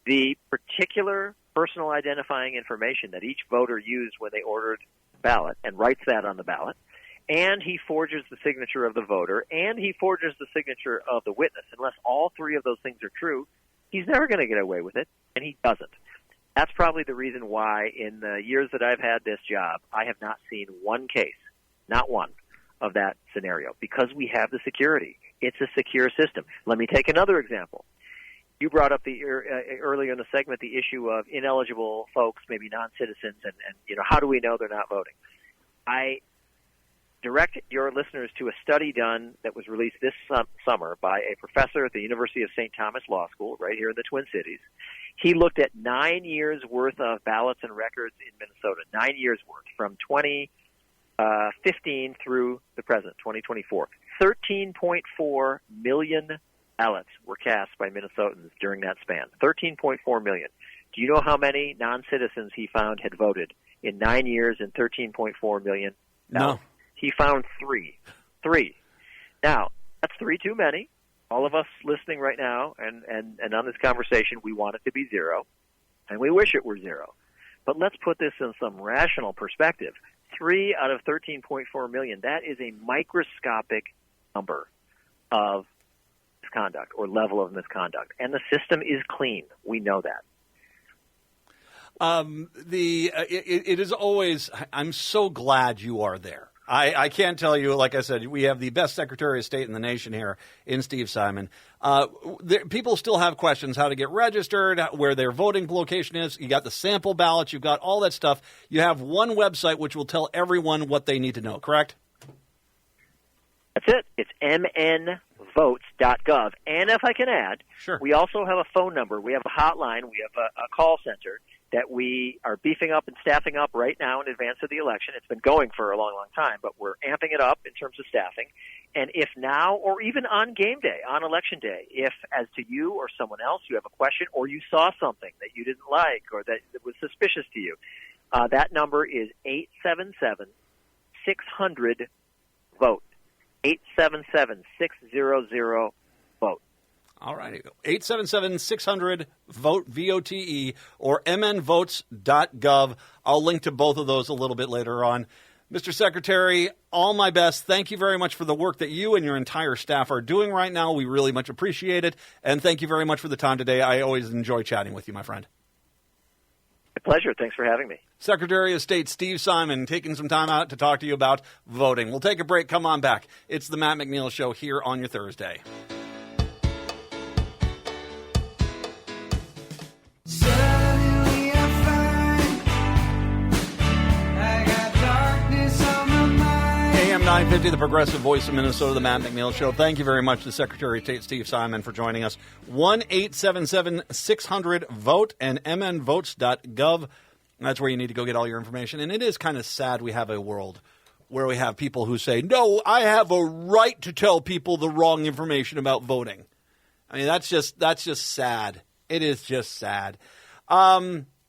the particular personal identifying information that each voter used when they ordered ballot and writes that on the ballot, and he forges the signature of the voter, and he forges the signature of the witness. Unless all three of those things are true, he's never going to get away with it, and he doesn't. That's probably the reason why in the years that I've had this job, I have not seen one case, not one, of that scenario, because we have the security. It's a secure system. Let me take another example. You brought up earlier in the segment the issue of ineligible folks, maybe non-citizens, and how do we know they're not voting? I direct your listeners to a study done that was released this summer by a professor at the University of St. Thomas Law School right here in the Twin Cities. He looked at 9 years' worth of ballots and records in Minnesota, 9 years' worth, from 2015 through the present, 2024. 13.4 million ballots were cast by Minnesotans during that span. 13.4 million. Do you know how many non-citizens he found had voted in 9 years and 13.4 million ballots? No. He found three. Now, that's three too many. All of us listening right now and on this conversation, we want it to be zero, and we wish it were zero. But let's put this in some rational perspective. 3 out of 13.4 million, that is a microscopic number of misconduct or level of misconduct. And the system is clean. We know that. It is always, I'm so glad you are there. I can't tell you, like I said, we have the best Secretary of State in the nation here in Steve Simon. People still have questions how to get registered, where their voting location is. You got the sample ballots. You've got all that stuff. You have one website which will tell everyone what they need to know, correct? That's it. It's mnvotes.gov. And if I can add, sure, we also have a phone number. We have a hotline. We have a call center that we are beefing up and staffing up right now in advance of the election. It's been going for a long, long time, but we're amping it up in terms of staffing. And if now, or even on game day, on election day, if as to you or someone else you have a question or you saw something that you didn't like or that was suspicious to you, that number is 877-600-VOTE. 877-600-VOTE. All righty. 877-600-VOTE, V-O-T-E, or mnvotes.gov. I'll link to both of those a little bit later on. Mr. Secretary, all my best. Thank you very much for the work that you and your entire staff are doing right now. We really much appreciate it. And thank you very much for the time today. I always enjoy chatting with you, my friend. My pleasure. Thanks for having me. Secretary of State Steve Simon taking some time out to talk to you about voting. We'll take a break. Come on back. It's the Matt McNeil Show here on your Thursday. AM 950, the progressive voice of Minnesota, the Matt McNeil Show. Thank you very much to Secretary of State Steve Simon for joining us. 1-877-600-VOTE and mnvotes.gov. That's where you need to go get all your information. And it is kind of sad we have a world where we have people who say, no, I have a right to tell people the wrong information about voting. I mean, that's just sad. It is just sad.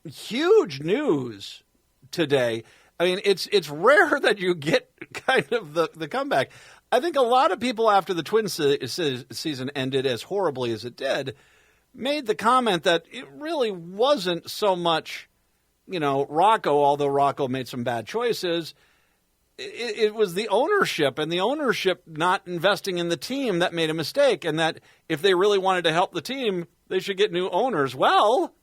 Huge news today. I mean, it's rare that you get kind of the comeback. I think a lot of people after the Twins season ended as horribly as it did made the comment that it really wasn't so much, Rocco, although Rocco made some bad choices. It was the ownership and the ownership not investing in the team that made a mistake, and that if they really wanted to help the team, they should get new owners. Well,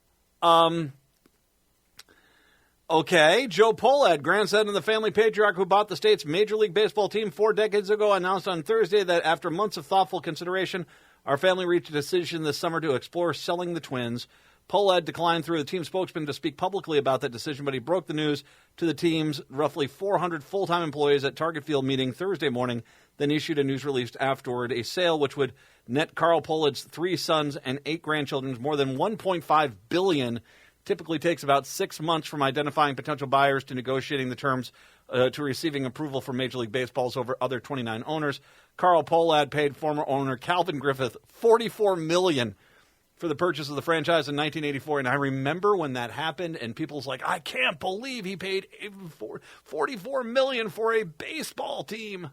okay, Joe Pohlad, grandson of the family patriarch who bought the state's Major League Baseball team 4 decades ago, announced on Thursday that after months of thoughtful consideration, our family reached a decision this summer to explore selling the Twins. Pohlad declined through the team spokesman to speak publicly about that decision, but he broke the news to the team's roughly 400 full-time employees at Target Field meeting Thursday morning, then issued a news release afterward, a sale which would net Carl Pohlad's 3 sons and 8 grandchildren more than $1.5 billion. Typically takes about 6 months from identifying potential buyers to negotiating the terms to receiving approval from Major League Baseball's over other 29 owners. Carl Pohlad paid former owner Calvin Griffith $44 million for the purchase of the franchise in 1984, and I remember when that happened, and people's like, I can't believe he paid $44 million for a baseball team.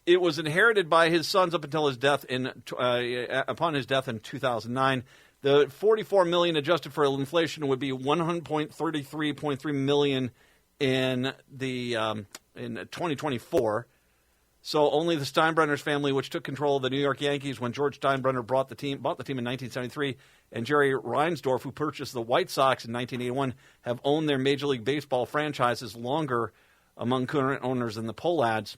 It was inherited by his sons up until his death upon his death in 2009. The $44 million adjusted for inflation would be $133.3 million in 2024. So only the Steinbrenner's family, which took control of the New York Yankees when George Steinbrenner bought the team in 1973, and Jerry Reinsdorf, who purchased the White Sox in 1981, have owned their Major League Baseball franchises longer among current owners than the Pohlads.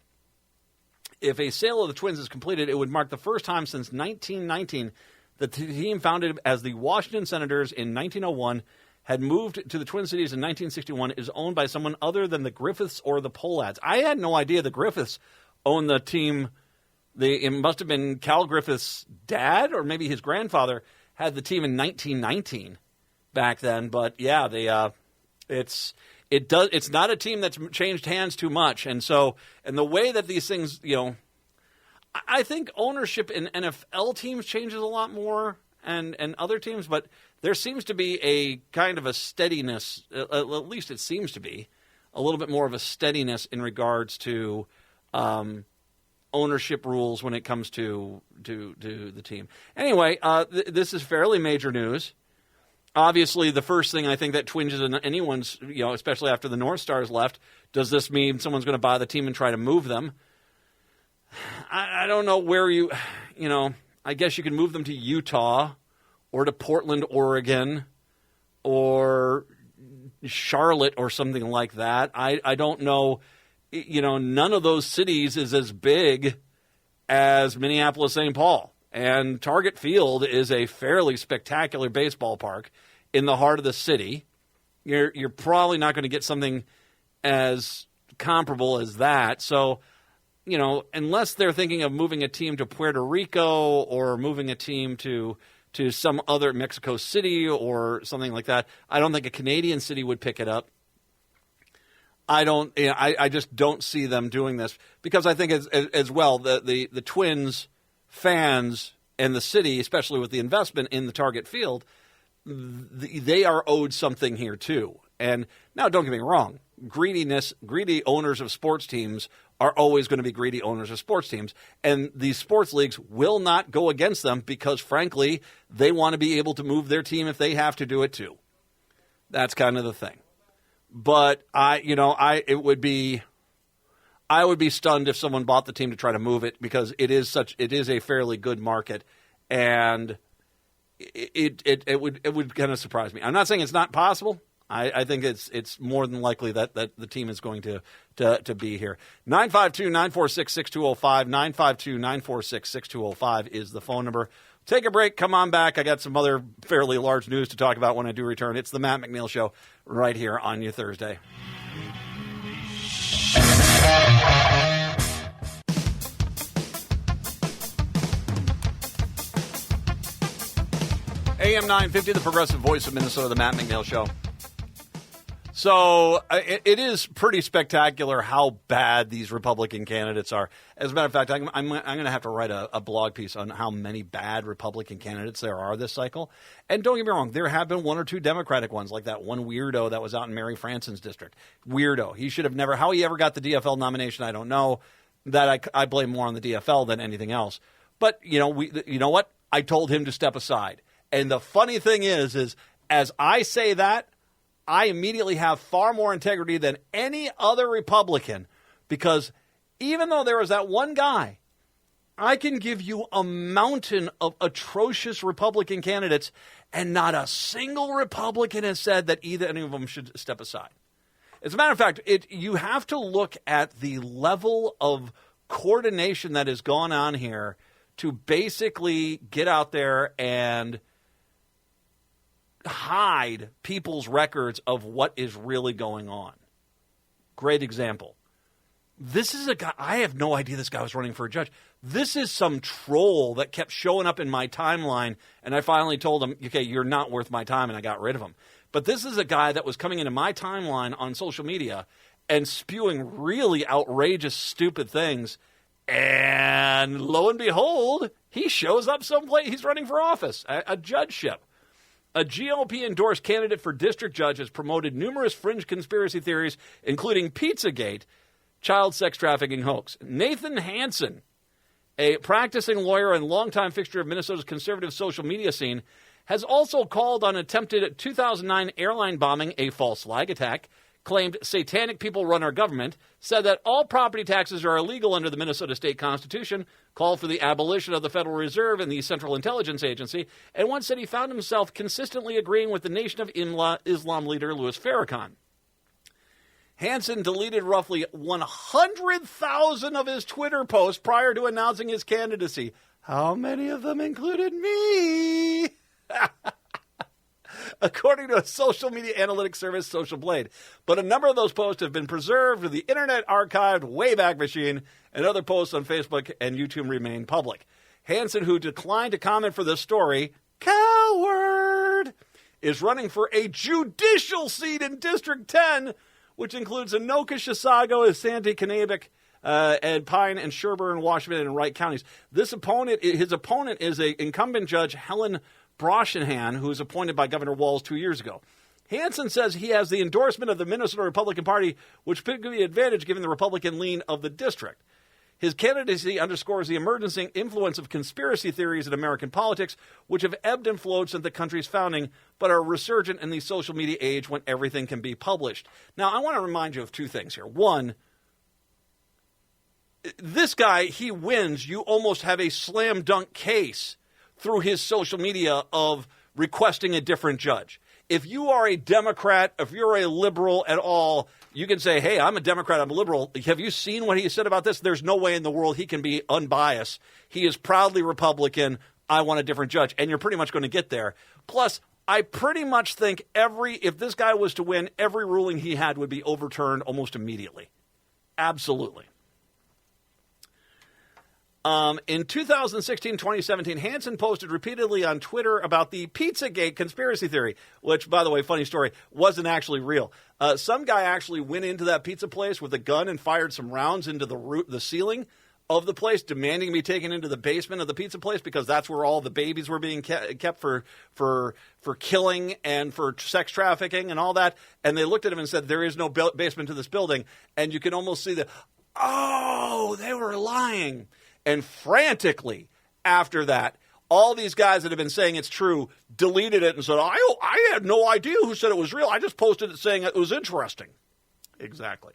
If a sale of the Twins is completed, it would mark the first time since 1919 that the team founded as the Washington Senators in 1901 had moved to the Twin Cities in 1961 is owned by someone other than the Griffiths or the Pohlads. I had no idea the Griffiths owned the team. It must have been Cal Griffith's dad or maybe his grandfather had the team in 1919 back then. But yeah, it's not a team that's changed hands too much. And the way that these things, I think ownership in NFL teams changes a lot more and other teams, but there seems to be a kind of a steadiness, at least it seems to be, a little bit more of a steadiness in regards to ownership rules when it comes to the team. Anyway, this is fairly major news. Obviously, the first thing I think that twinges in anyone's, especially after the North Stars left, does this mean someone's going to buy the team and try to move them? I don't know where I guess you can move them to Utah or to Portland, Oregon, or Charlotte or something like that. I don't know. None of those cities is as big as Minneapolis, St. Paul. And Target Field is a fairly spectacular baseball park in the heart of the city. You're probably not going to get something as comparable as that. So, unless they're thinking of moving a team to Puerto Rico or moving a team to some other Mexico City or something like that, I don't think a Canadian city would pick it up. I just don't see them doing this because I think as well the Twins fans and the city, especially with the investment in the Target Field, they are owed something here too. And now, don't get me wrong, greedy owners of sports teams are always going to be greedy owners of sports teams, and these sports leagues will not go against them because, frankly, they want to be able to move their team if they have to do it too. That's kind of the thing. But I would be stunned if someone bought the team to try to move it because it is a fairly good market, and it would kind of surprise me. I'm not saying it's not possible. I think it's more than likely that the team is going to be here. 952-946-6205, 952-946-6205 is the phone number. Take a break. Come on back. I got some other fairly large news to talk about when I do return. It's the Matt McNeil Show right here on your Thursday. AM 950, the progressive voice of Minnesota, the Matt McNeil Show. So it is pretty spectacular how bad these Republican candidates are. As a matter of fact, I'm going to have to write a blog piece on how many bad Republican candidates there are this cycle. And don't get me wrong, there have been one or two Democratic ones, like that one weirdo that was out in Mary Franson's district. Weirdo. He should have never – how he ever got the DFL nomination, I don't know. That I blame more on the DFL than anything else. But, you know what? I told him to step aside. And the funny thing is as I say that, I immediately have far more integrity than any other Republican because even though there was that one guy, I can give you a mountain of atrocious Republican candidates and not a single Republican has said that either any of them should step aside. As a matter of fact, you have to look at the level of coordination that has gone on here to basically get out there and hide people's records of what is really going on. Great example. This is a guy, I have no idea this guy was running for a judge. This is some troll that kept showing up in my timeline, and I finally told him, okay, you're not worth my time, and I got rid of him. But this is a guy that was coming into my timeline on social media and spewing really outrageous, stupid things, and lo and behold, he shows up someplace. He's running for office, a judgeship. A GOP-endorsed candidate for district judge has promoted numerous fringe conspiracy theories, including Pizzagate, child sex trafficking hoax. Nathan Hansen a practicing lawyer and longtime fixture of Minnesota's conservative social media scene, has also called on attempted 2009 airline bombing a false flag attack, claimed satanic people run our government, said that all property taxes are illegal under the Minnesota state constitution, called for the abolition of the Federal Reserve and the Central Intelligence Agency, and once said he found himself consistently agreeing with the Nation of Islam leader Louis Farrakhan. Hansen deleted roughly 100,000 of his Twitter posts prior to announcing his candidacy. How many of them included me? According to a social media analytics service, Social Blade. But a number of those posts have been preserved with the Internet Archived Wayback Machine, and other posts on Facebook and YouTube remain public. Hansen, who declined to comment for this story, coward, is running for a judicial seat in District 10, which includes Anoka, Chisago, Asante, Kanabec, and Pine and Sherburne, Washington, and Wright counties. His opponent is a incumbent judge, Helen Brosnahan, who was appointed by Governor Walz 2 years ago. Hansen says he has the endorsement of the Minnesota Republican Party, which could be an advantage given the Republican lean of the district. His candidacy underscores the emerging influence of conspiracy theories in American politics, which have ebbed and flowed since the country's founding, but are resurgent in the social media age when everything can be published. Now, I want to remind you of two things here. One, this guy, he wins. You almost have a slam dunk case through his social media of requesting a different judge. If you are a Democrat, if you're a liberal at all, you can say, hey, I'm a Democrat, I'm a liberal. Have you seen what he said about this? There's no way in the world he can be unbiased. He is proudly Republican. I want a different judge. And you're pretty much going to get there. Plus, I pretty much think if this guy was to win, every ruling he had would be overturned almost immediately. Absolutely. In 2016-2017, Hansen posted repeatedly on Twitter about the Pizzagate conspiracy theory, which, by the way, funny story, wasn't actually real. Some guy actually went into that pizza place with a gun and fired some rounds into the ceiling of the place, demanding to be taken into the basement of the pizza place because that's where all the babies were being kept for killing and for sex trafficking and all that. And they looked at him and said, there is no basement to this building. And you can almost see they were lying. And frantically, after that, all these guys that have been saying it's true deleted it and said, I had no idea who said it was real. I just posted it saying it was interesting. Exactly.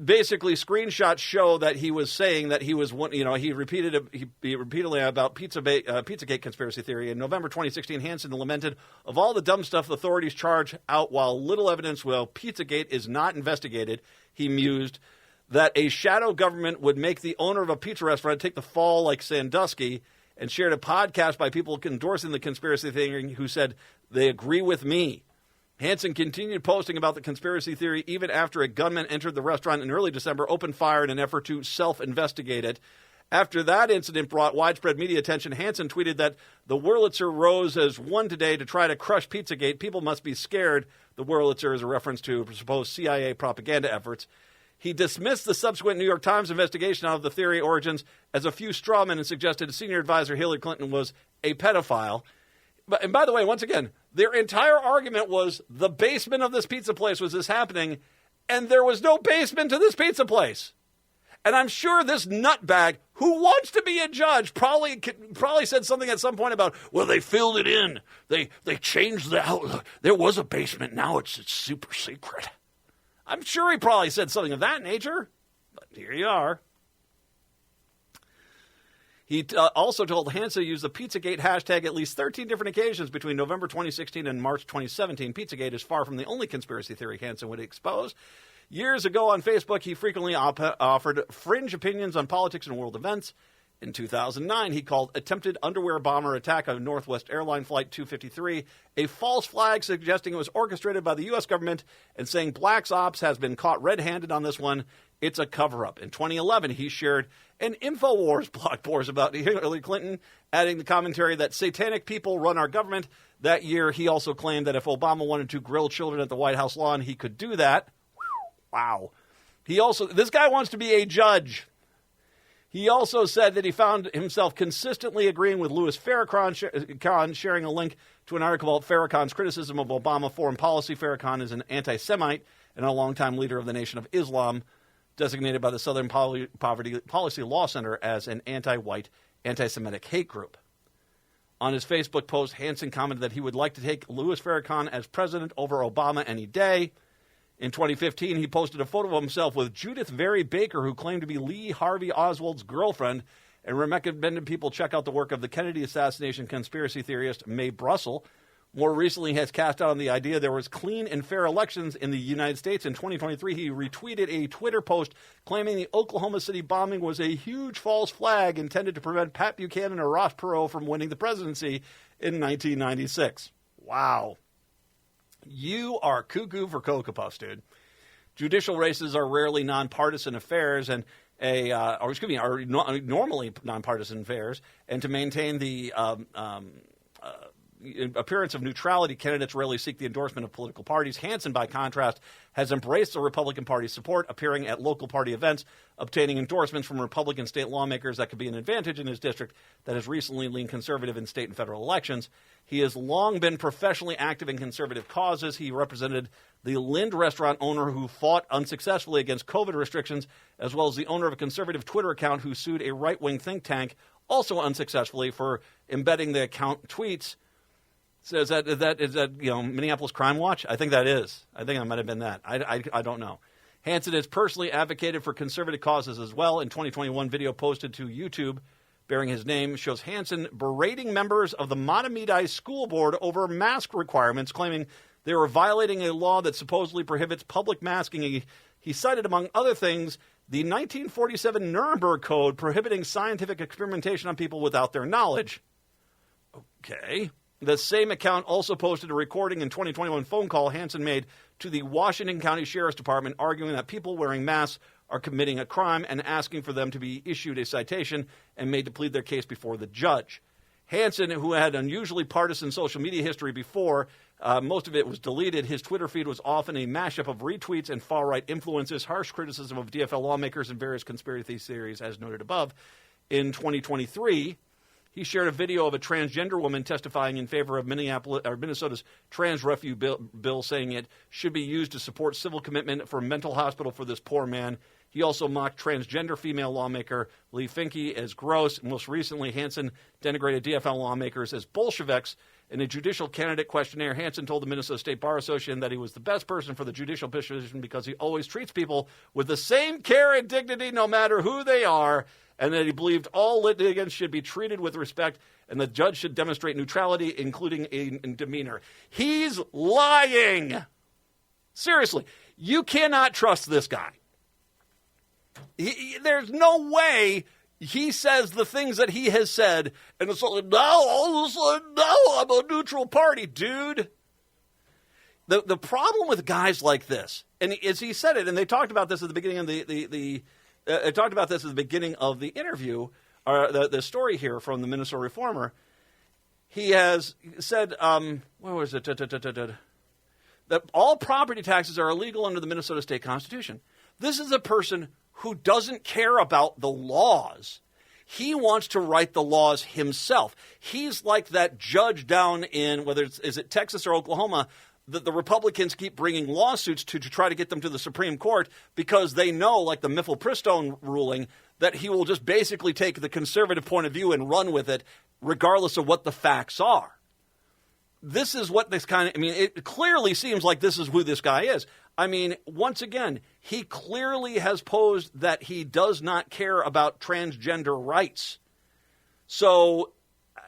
Basically, screenshots show that he was saying that he was, he repeatedly about Pizzagate conspiracy theory. In November 2016, Hansen lamented, of all the dumb stuff authorities charge out while little evidence Pizzagate is not investigated, he mused that a shadow government would make the owner of a pizza restaurant take the fall like Sandusky, and shared a podcast by people endorsing the conspiracy theory who said they agree with me. Hansen continued posting about the conspiracy theory even after a gunman entered the restaurant in early December, opened fire in an effort to self-investigate it. After that incident brought widespread media attention, Hansen tweeted that the Wurlitzer rose as one today to try to crush Pizzagate. People must be scared. The Wurlitzer is a reference to supposed CIA propaganda efforts. He dismissed the subsequent New York Times investigation of the theory origins as a few strawmen and suggested senior advisor Hillary Clinton was a pedophile. And by the way, once again, their entire argument was the basement of this pizza place was this happening, and there was no basement to this pizza place. And I'm sure this nutbag who wants to be a judge probably said something at some point about, well, they filled it in. They changed the outlook. There was a basement. Now it's super secret. I'm sure he probably said something of that nature. But here you are. He also told Hansen to use the Pizzagate hashtag at least 13 different occasions between November 2016 and March 2017. Pizzagate is far from the only conspiracy theory Hansen would expose. Years ago on Facebook, he frequently offered fringe opinions on politics and world events. In 2009, he called attempted underwear bomber attack on Northwest Airline Flight 253 a false flag, suggesting it was orchestrated by the U.S. government and saying Black Ops has been caught red-handed on this one. It's a cover-up. In 2011, he shared an InfoWars blog post about Hillary Clinton, adding the commentary that satanic people run our government. That year, he also claimed that if Obama wanted to grill children at the White House lawn, he could do that. Wow. This guy wants to be a judge. He also said that he found himself consistently agreeing with Louis Farrakhan, sharing a link to an article about Farrakhan's criticism of Obama foreign policy. Farrakhan is an anti-Semite and a longtime leader of the Nation of Islam. designated by the Southern Poverty Policy Law Center as an anti-white, anti-Semitic hate group. On his Facebook post, Hansen commented that he would like to take Louis Farrakhan as president over Obama any day. In 2015, he posted a photo of himself with Judith Vary Baker, who claimed to be Lee Harvey Oswald's girlfriend, and recommended people check out the work of the Kennedy assassination conspiracy theorist Mae Brussel. More recently, he has cast out on the idea there was clean and fair elections in the United States. In 2023, he retweeted a Twitter post claiming the Oklahoma City bombing was a huge false flag intended to prevent Pat Buchanan or Ross Perot from winning the presidency in 1996. Wow. You are cuckoo for Cocoa Puffs, dude. Judicial races are rarely nonpartisan affairs and are normally nonpartisan affairs, and to maintain the appearance of neutrality, candidates rarely seek the endorsement of political parties. Hansen, by contrast, has embraced the Republican Party's support, appearing at local party events, obtaining endorsements from Republican state lawmakers that could be an advantage in his district that has recently leaned conservative in state and federal elections. He has long been professionally active in conservative causes. He represented the Lind restaurant owner who fought unsuccessfully against COVID restrictions, as well as the owner of a conservative Twitter account who sued a right-wing think tank, also unsuccessfully, for embedding the account tweets. So is that Minneapolis Crime Watch? I think that is. I think it might have been that. I don't know. Hansen has personally advocated for conservative causes as well. In 2021, video posted to YouTube bearing his name shows Hansen berating members of the Matamidi School Board over mask requirements, claiming they were violating a law that supposedly prohibits public masking. He cited, among other things, the 1947 Nuremberg Code prohibiting scientific experimentation on people without their knowledge. Okay. The same account also posted a recording in 2021 phone call Hansen made to the Washington County Sheriff's Department, arguing that people wearing masks are committing a crime and asking for them to be issued a citation and made to plead their case before the judge. Hansen, who had unusually partisan social media history before, most of it was deleted. His Twitter feed was often a mashup of retweets and far-right influences, harsh criticism of DFL lawmakers and various conspiracy theories, as noted above. In 2023, he shared a video of a transgender woman testifying in favor of Minnesota's trans refugee bill, saying it should be used to support civil commitment for a mental hospital for this poor man. He also mocked transgender female lawmaker Lee Finke as gross. Most recently, Hansen denigrated DFL lawmakers as Bolsheviks. In a judicial candidate questionnaire, Hansen told the Minnesota State Bar Association that he was the best person for the judicial position because he always treats people with the same care and dignity no matter who they are, and that he believed all litigants should be treated with respect and the judge should demonstrate neutrality, including in demeanor. He's lying. Seriously, you cannot trust this guy. There's no way he says the things that he has said, and it's like, no, all of a sudden, no, I'm a neutral party, dude. The problem with guys like this, and as he said it, and they talked about this at the beginning of I talked about this at the beginning of the interview, or the story here from the Minnesota Reformer. He has said, what was it? That all property taxes are illegal under the Minnesota State Constitution. This is a person who doesn't care about the laws. He wants to write the laws himself. He's like that judge down in, is it Texas or Oklahoma, that the Republicans keep bringing lawsuits to try to get them to the Supreme Court because they know, like the Mifflin-Pristone ruling, that he will just basically take the conservative point of view and run with it regardless of what the facts are. This is what this it clearly seems like this is who this guy is. I mean, once again, he clearly has posed that he does not care about transgender rights. So,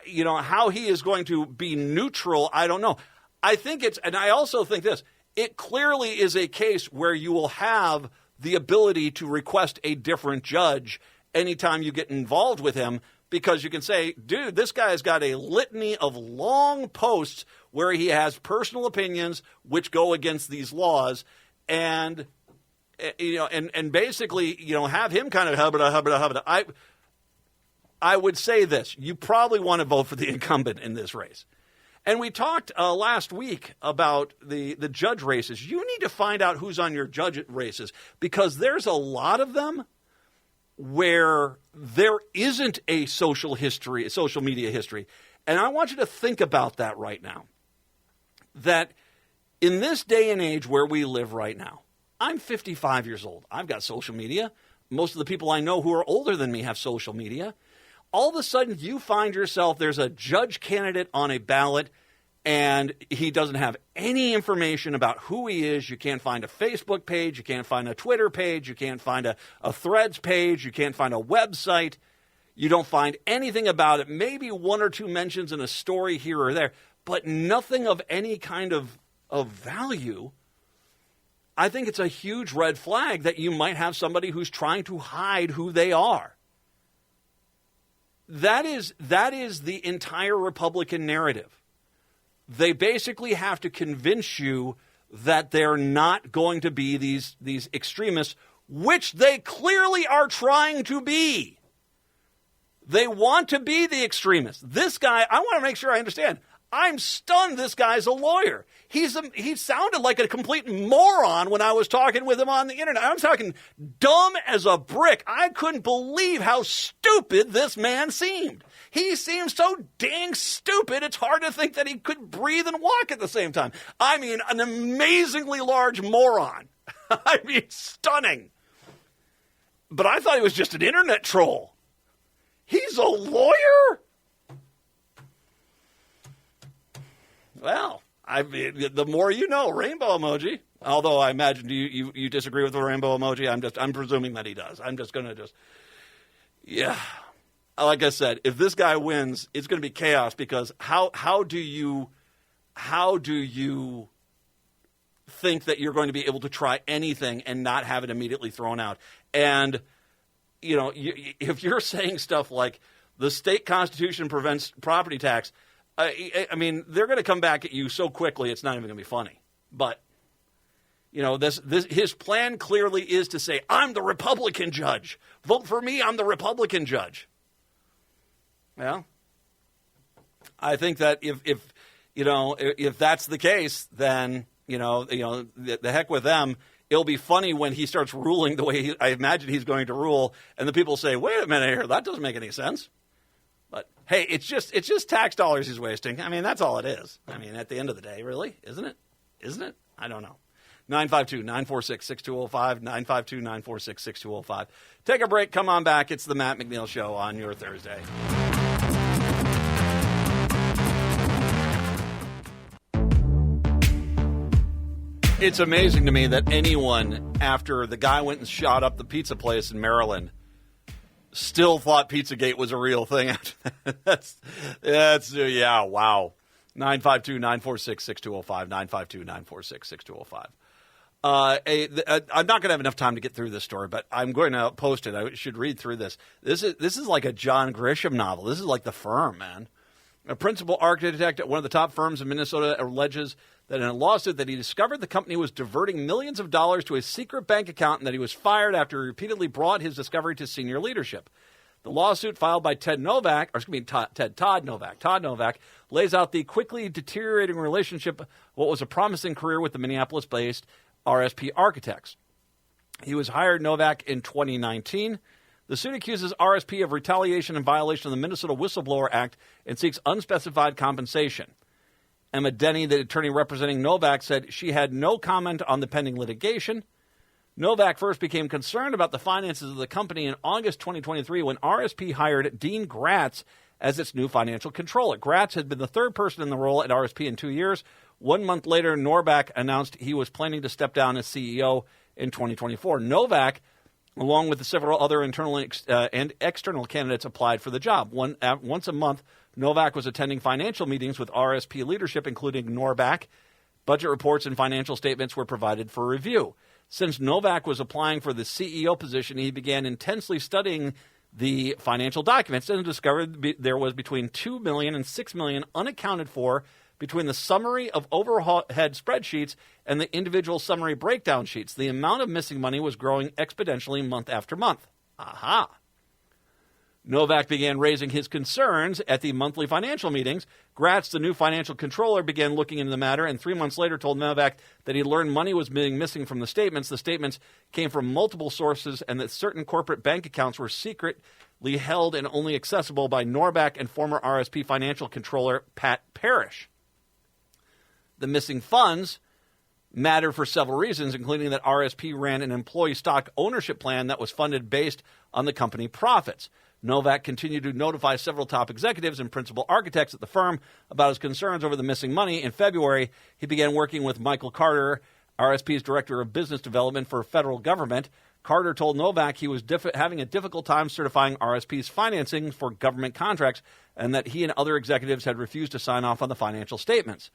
how he is going to be neutral, I don't know. And I also think this, it clearly is a case where you will have the ability to request a different judge anytime you get involved with him, because you can say, dude, this guy's got a litany of long posts where he has personal opinions which go against these laws, and basically, have him kind of hubba. I would say this, you probably want to vote for the incumbent in this race. And we talked last week about the judge races. You need to find out who's on your judge races, because there's a lot of them where there isn't a social media history. And I want you to think about that right now. That in this day and age where we live right now, I'm 55 years old. I've got social media. Most of the people I know who are older than me have social media. All of a sudden, you find yourself, there's a judge candidate on a ballot, and he doesn't have any information about who he is. You can't find a Facebook page. You can't find a Twitter page. You can't find a Threads page. You can't find a website. You don't find anything about it. Maybe one or two mentions in a story here or there, but nothing of any kind of value. I think it's a huge red flag that you might have somebody who's trying to hide who they are. That is the entire Republican narrative. They basically have to convince you that they're not going to be these extremists, which they clearly are trying to be. They want to be the extremists. This guy, I want to make sure I understand. I'm stunned this guy's a lawyer. He sounded like a complete moron when I was talking with him on the internet. I'm talking dumb as a brick. I couldn't believe how stupid this man seemed. He seemed so dang stupid, it's hard to think that he could breathe and walk at the same time. I mean, an amazingly large moron. I mean, stunning. But I thought he was just an internet troll. He's a lawyer? Well, the more you know, rainbow emoji. Although I imagine you disagree with the rainbow emoji. I'm presuming that he does. I'm just gonna yeah. Like I said, if this guy wins, it's going to be chaos because how do you think that you're going to be able to try anything and not have it immediately thrown out? And you know, if you're saying stuff like the state constitution prevents property tax. I mean, they're going to come back at you so quickly, it's not even going to be funny. But, you know, his plan clearly is to say, I'm the Republican judge. Vote for me, I'm the Republican judge. Well, I think that if that's the case, then, the heck with them. It'll be funny when he starts ruling the way I imagine he's going to rule, and the people say, wait a minute here, that doesn't make any sense. But hey, it's just tax dollars he's wasting. I mean, that's all it is. I mean, at the end of the day, really, isn't it? Isn't it? I don't know. 952-946-6205, 952-946-6205. Take a break. Come on back. It's the Matt McNeil Show on your Thursday. It's amazing to me that anyone, after the guy went and shot up the pizza place in Maryland, still thought Pizzagate was a real thing. That's yeah, wow. 952-946-6205, 952-946-6205. I'm not going to have enough time to get through this story, but I'm going to post it. I should read through this. This is like a John Grisham novel. This is like The Firm, man. A principal architect at one of the top firms in Minnesota alleges that in a lawsuit that he discovered the company was diverting millions of dollars to a secret bank account and that he was fired after he repeatedly brought his discovery to senior leadership. The lawsuit filed by Todd Novak, lays out the quickly deteriorating relationship of what was a promising career with the Minneapolis-based RSP Architects. He was hired Novak in 2019. The suit accuses RSP of retaliation in violation of the Minnesota Whistleblower Act and seeks unspecified compensation. Emma Denny, the attorney representing Novak, said she had no comment on the pending litigation. Novak first became concerned about the finances of the company in August 2023 when RSP hired Dean Gratz as its new financial controller. Gratz had been the third person in the role at RSP in 2 years. 1 month later, Novak announced he was planning to step down as CEO in 2024. Novak, along with the several other internal and external candidates, applied for the job. Once a month, Novak was attending financial meetings with RSP leadership, including Norback. Budget reports and financial statements were provided for review. Since Novak was applying for the CEO position, he began intensely studying the financial documents and discovered there was between $2 million and $6 million unaccounted for between the summary of overhead spreadsheets and the individual summary breakdown sheets. The amount of missing money was growing exponentially month after month. Aha! Novak began raising his concerns at the monthly financial meetings. Gratz, the new financial controller, began looking into the matter and 3 months later told Novak that he learned money was being missing from the statements. The statements came from multiple sources and that certain corporate bank accounts were secretly held and only accessible by Norback and former RSP financial controller Pat Parrish. The missing funds mattered for several reasons, including that RSP ran an employee stock ownership plan that was funded based on the company profits. Novak continued to notify several top executives and principal architects at the firm about his concerns over the missing money. In February, he began working with Michael Carter, RSP's Director of Business Development for federal government. Carter told Novak he was having a difficult time certifying RSP's financing for government contracts and that he and other executives had refused to sign off on the financial statements.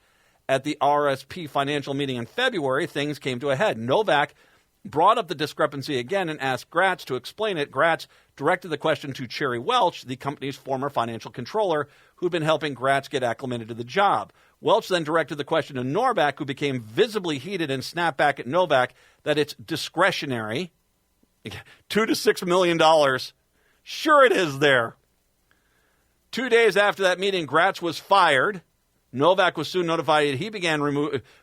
At the RSP financial meeting in February, things came to a head. Novak brought up the discrepancy again and asked Gratz to explain it. Gratz directed the question to Cherry Welch, the company's former financial controller, who'd been helping Gratz get acclimated to the job. Welch then directed the question to Norback, who became visibly heated and snapped back at Novak that it's discretionary. $2 to $6 million. Sure it is there. 2 days after that meeting, Gratz was fired. Novak was soon notified that he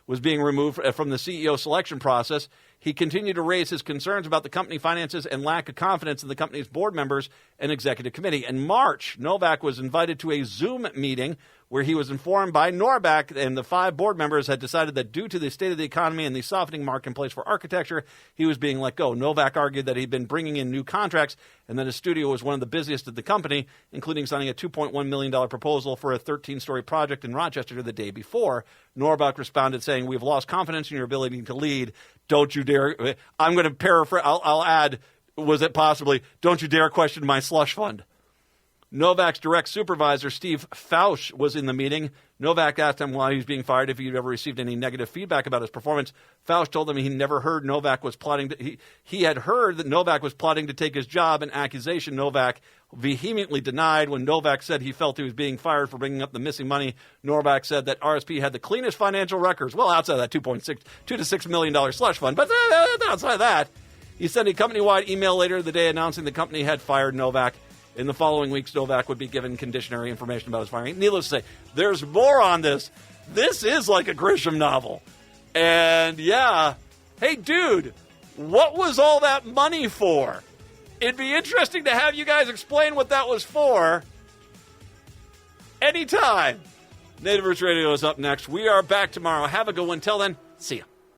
was being removed from the CEO selection process. He continued to raise his concerns about the company finances and lack of confidence in the company's board members and executive committee. In March, Novak was invited to a Zoom meeting where he was informed by Norback and the 5 board members had decided that due to the state of the economy and the softening marketplace for architecture, he was being let go. Novak argued that he'd been bringing in new contracts and that his studio was one of the busiest at the company, including signing a $2.1 million proposal for a 13-story project in Rochester the day before. Norback responded saying, "We've lost confidence in your ability to lead. Don't you dare." I'm going to paraphrase. I'll add, was it possibly, "Don't you dare question my slush fund." Novak's direct supervisor, Steve Fausch, was in the meeting. Novak asked him why he was being fired, if he'd ever received any negative feedback about his performance. Fausch told him he never heard Novak was plotting to, he had heard that Novak was plotting to take his job, an accusation Novak vehemently denied. When Novak said he felt he was being fired for bringing up the missing money, Novak said that RSP had the cleanest financial records, well, outside of that $2 to $6 million slush fund, but outside of that. He sent a company-wide email later the day announcing the company had fired Novak. In the following weeks, Novak would be given conditionary information about his firing. Needless to say, there's more on this. This is like a Grisham novel. And yeah, hey, dude, what was all that money for? It'd be interesting to have you guys explain what that was for. Anytime. Native Roots Radio is up next. We are back tomorrow. Have a good one. Till then, see ya.